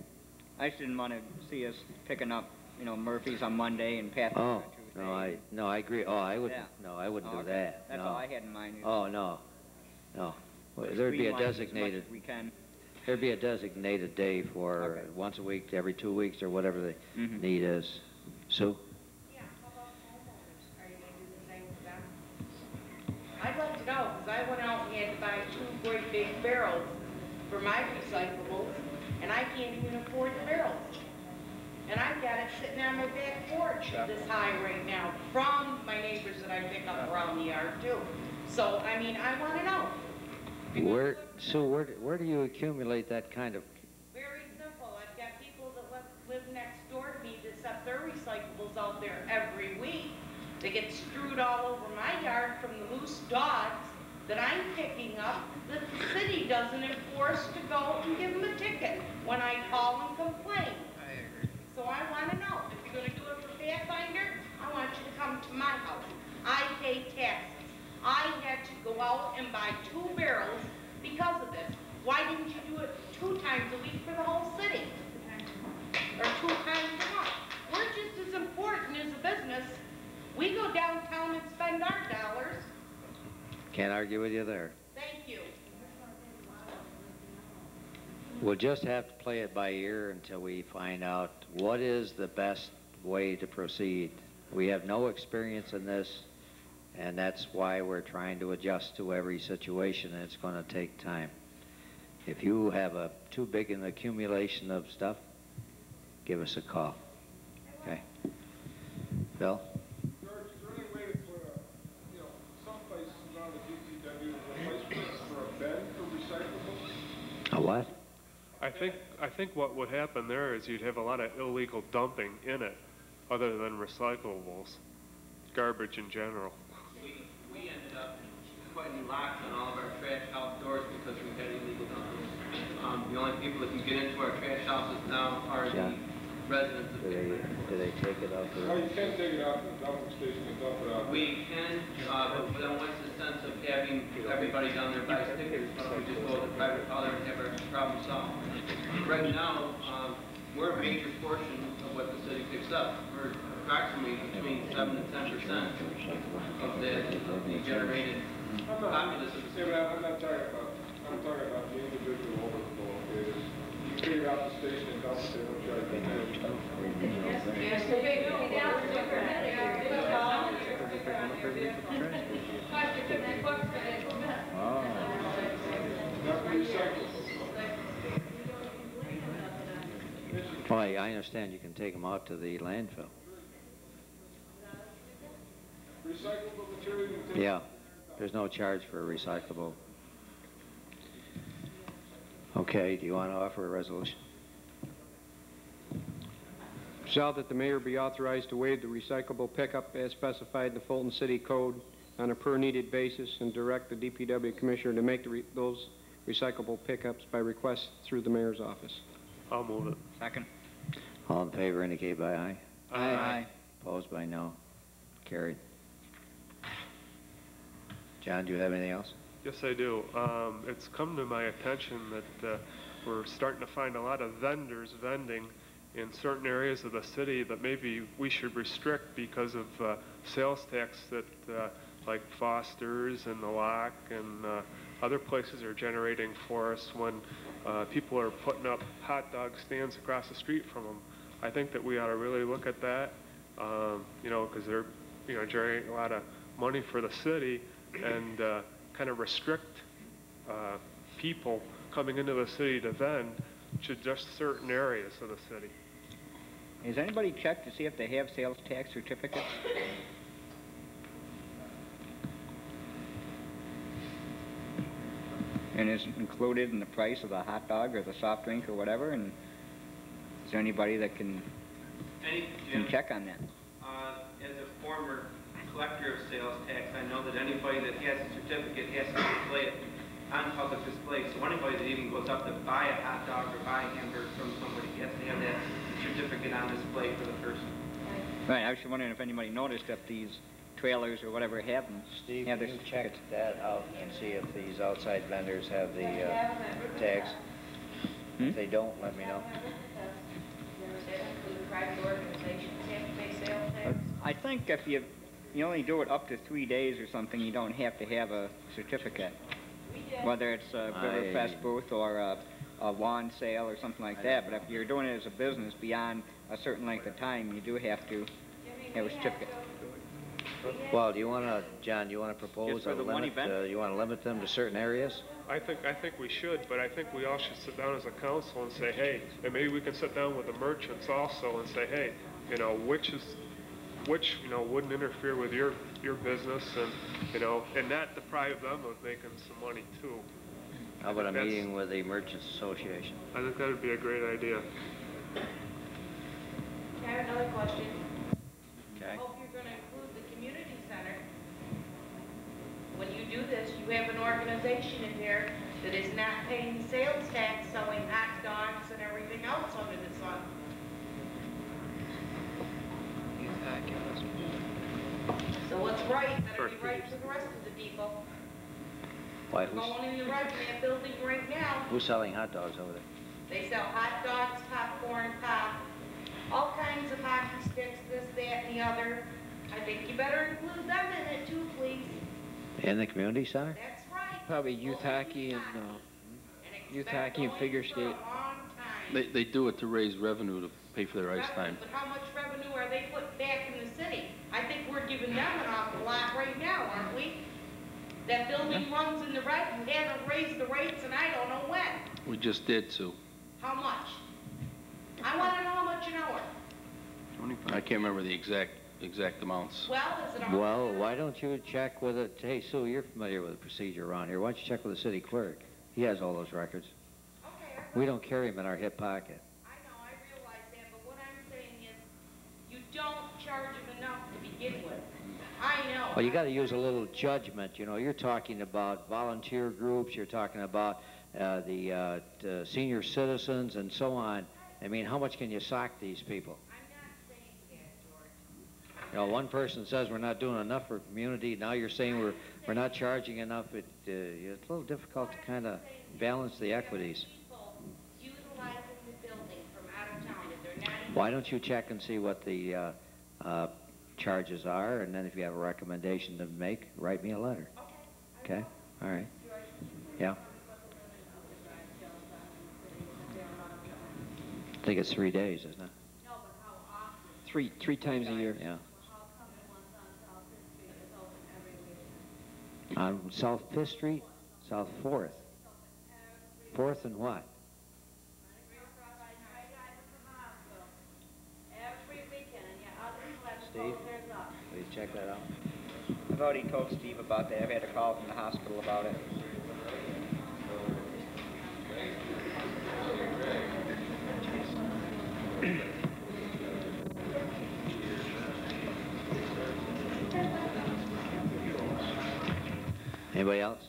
[SPEAKER 13] I just didn't want to see us picking up, you know, Murphy's on Monday and Pathfinder on Tuesday.
[SPEAKER 1] No, I agree. Oh, I wouldn't. Yeah. No, I wouldn't do that.
[SPEAKER 13] That's all I had in mind.
[SPEAKER 1] Oh, no. Well, there'd be a designated.
[SPEAKER 13] We can.
[SPEAKER 1] There'd be a designated day for once a week, every 2 weeks, or whatever the need is. Sue?
[SPEAKER 10] Yeah, how about homeowners? Are you going to do the same for them? I'd like to know, because I went out and had to buy 2 great big barrels for my recyclables, and I can't even afford the barrels. And I've got it sitting on my back porch this high right now from my neighbors that I pick up around the yard too. So, I mean, I want to know.
[SPEAKER 1] Sue, where do you accumulate that kind of...
[SPEAKER 10] Very simple. I've got people that live next door to me that set their recyclables out there every week. They get strewed all over my yard from the loose dogs that I'm picking up that the city doesn't enforce to go and give them a ticket when I call and complain. So I want to know, if you're going to do it for Pathfinder, I want you to come to my house. I pay taxes. I had to go out and buy 2 barrels because of this. Why didn't you do it 2 times a week for the whole city? Or 2 times a month? We're just as important as a business. We go downtown and spend our dollars.
[SPEAKER 1] Can't argue with you there.
[SPEAKER 10] Thank you.
[SPEAKER 1] We'll just have to play it by ear until we find out what is the best way to proceed. We have no experience in this, and that's why we're trying to adjust to every situation, and it's going to take time. If you have too big an accumulation of stuff, give us a call. Okay? Bill?
[SPEAKER 7] George, is there any way to put some places around the DPW replacement for a bin for recyclables?
[SPEAKER 1] A what?
[SPEAKER 6] I think what would happen there is you'd have a lot of illegal dumping in it, other than recyclables, garbage in general.
[SPEAKER 5] We ended up putting locks on all of our trash house doors because we had illegal dumping. The only people that can get into our trash houses now are the residents of
[SPEAKER 1] Do they take it out?
[SPEAKER 7] Well, you can't take it out to the dumping station and dump it out.
[SPEAKER 5] We can, but then what's the sense of having everybody down there buy stickers? Why don't we just go to the private hauler and have our problem solved? Right now, we're a major portion of what the city picks up. We're approximately between 7 and 10% of the generated populace of the city.
[SPEAKER 7] I'm not talking about, I'm talking about the individual overflow. Okay? You take it out the station and dump it, they don't charge you.
[SPEAKER 11] Yes, they do.
[SPEAKER 1] Well, I understand you can take them out to the landfill.
[SPEAKER 7] Recyclable material you can take.
[SPEAKER 1] Yeah, there's no charge for recyclable. Okay, do you want to offer a resolution?
[SPEAKER 2] Resolved that the mayor be authorized to waive the recyclable pickup as specified in the Fulton City Code on a per-needed basis and direct the DPW Commissioner to make those recyclable pickups by request through the mayor's office.
[SPEAKER 6] I'll move it.
[SPEAKER 13] Second.
[SPEAKER 1] All in favor indicate by aye.
[SPEAKER 13] Aye.
[SPEAKER 1] Opposed by no. Carried. John, do you have anything else?
[SPEAKER 6] Yes, I do. It's come to my attention that we're starting to find a lot of vendors vending in certain areas of the city that maybe we should restrict because of sales tax that like Foster's and the Lock and other places are generating for us when people are putting up hot dog stands across the street from them. I think that we ought to really look at that, because they're, generating a lot of money for the city, and kind of restrict people coming into the city to vend to just certain areas of the city.
[SPEAKER 13] Has anybody checked to see if they have sales tax certificates? And is it included in the price of the hot dog or the soft drink or whatever? And is there anybody that can check on that?
[SPEAKER 12] As a former collector of sales tax, I know that anybody that has a certificate has to display it on public display. So anybody that even goes up to buy a hot dog or buy a hamburger from somebody has to have that certificate on display for the person.
[SPEAKER 13] Right, I was just wondering if anybody noticed if these trailers or whatever have them.
[SPEAKER 1] Steve,
[SPEAKER 13] have
[SPEAKER 1] can you check that out and see if these outside vendors have the tags? If they don't, let me know.
[SPEAKER 13] I think if you only do it up to 3 days or something, you don't have to have a certificate. Whether it's a Riverfest booth or a lawn sale or something like that. But if you're doing it as a business beyond a certain length of time, you do have to have a certificate.
[SPEAKER 1] Well, do you want to, John, do you want to propose
[SPEAKER 13] Just for
[SPEAKER 1] a
[SPEAKER 13] the one
[SPEAKER 1] limit?
[SPEAKER 13] event?
[SPEAKER 1] You want to limit them to certain areas?
[SPEAKER 6] I think we should, but I think we all should sit down as a council and say, hey, and maybe we can sit down with the merchants also and say, hey, which wouldn't interfere with your business, and and not deprive them of making some money too.
[SPEAKER 1] How about a meeting with the Merchants Association?
[SPEAKER 6] I think that would be a great idea.
[SPEAKER 10] I have another question.
[SPEAKER 1] Okay.
[SPEAKER 10] I hope you're going to include the community center. When you do this, you have an organization in there that is not paying sales tax, selling hot dogs and everything else under the sun. So what's right better be right for the rest of the people.
[SPEAKER 1] Why,
[SPEAKER 10] Going in the right in that building right now,
[SPEAKER 1] who's selling hot dogs over there?
[SPEAKER 10] they sell hot dogs, popcorn, pop, all kinds of hockey sticks, this, that, and the other. I think you better include them in it too, please.
[SPEAKER 1] In the community center?
[SPEAKER 10] That's right.
[SPEAKER 4] Probably youth hockey and figure skate.
[SPEAKER 10] A
[SPEAKER 14] They do it to raise revenue to pay for their ice time.
[SPEAKER 10] But how much revenue are they putting back in the city? I think we're giving them an awful lot right now, aren't we? That building runs in the red and haven't raised the rates and I don't know when.
[SPEAKER 14] We just did, Sue.
[SPEAKER 10] How much? I want to know how much an hour.
[SPEAKER 14] I can't remember the exact amounts.
[SPEAKER 10] Well, is it
[SPEAKER 1] Well, why don't you check with it? Hey, Sue, you're familiar with the procedure around here. Why don't you check with the city clerk? He has all those records.
[SPEAKER 10] Okay.
[SPEAKER 1] We don't carry them in our hip pocket.
[SPEAKER 10] I know, I realize that, but what I'm saying is you don't charge them enough to begin with. I know.
[SPEAKER 1] Well, you got to use a little judgment. You know, you're talking about volunteer groups. You're talking about the senior citizens and so on. I mean, how much can you sock these people? You know, one person says we're not doing enough for community. Now you're saying we're not charging enough. It's a little difficult to kind of balance the equities.
[SPEAKER 10] Utilizing the building from out of town that they're not.
[SPEAKER 1] Why don't you check and see what the charges are, and then if you have a recommendation to make, write me a letter. Okay? All right. Yeah. I think it's 3 days, isn't it?
[SPEAKER 4] Three times a year.
[SPEAKER 1] Yeah. On South 5th Street? South 4th? 4th and what? Steve, will you check that out?
[SPEAKER 13] I've already told Steve about that. I've had a call from the hospital about it.
[SPEAKER 1] Anybody else?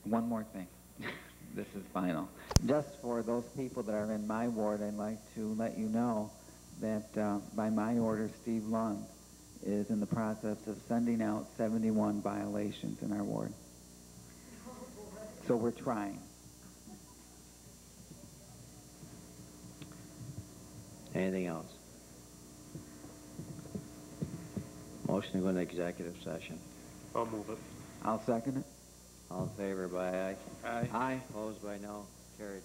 [SPEAKER 20] One more thing. This is final. Just for those people that are in my ward, I'd like to let you know that by my order, Steve Lund is in the process of sending out 71 violations in our ward. So we're trying.
[SPEAKER 1] Anything else? Motion to go into executive session.
[SPEAKER 6] I'll move it.
[SPEAKER 20] I'll second it.
[SPEAKER 1] All in favor by aye?
[SPEAKER 6] Aye.
[SPEAKER 20] Aye.
[SPEAKER 1] Opposed by no? Carried.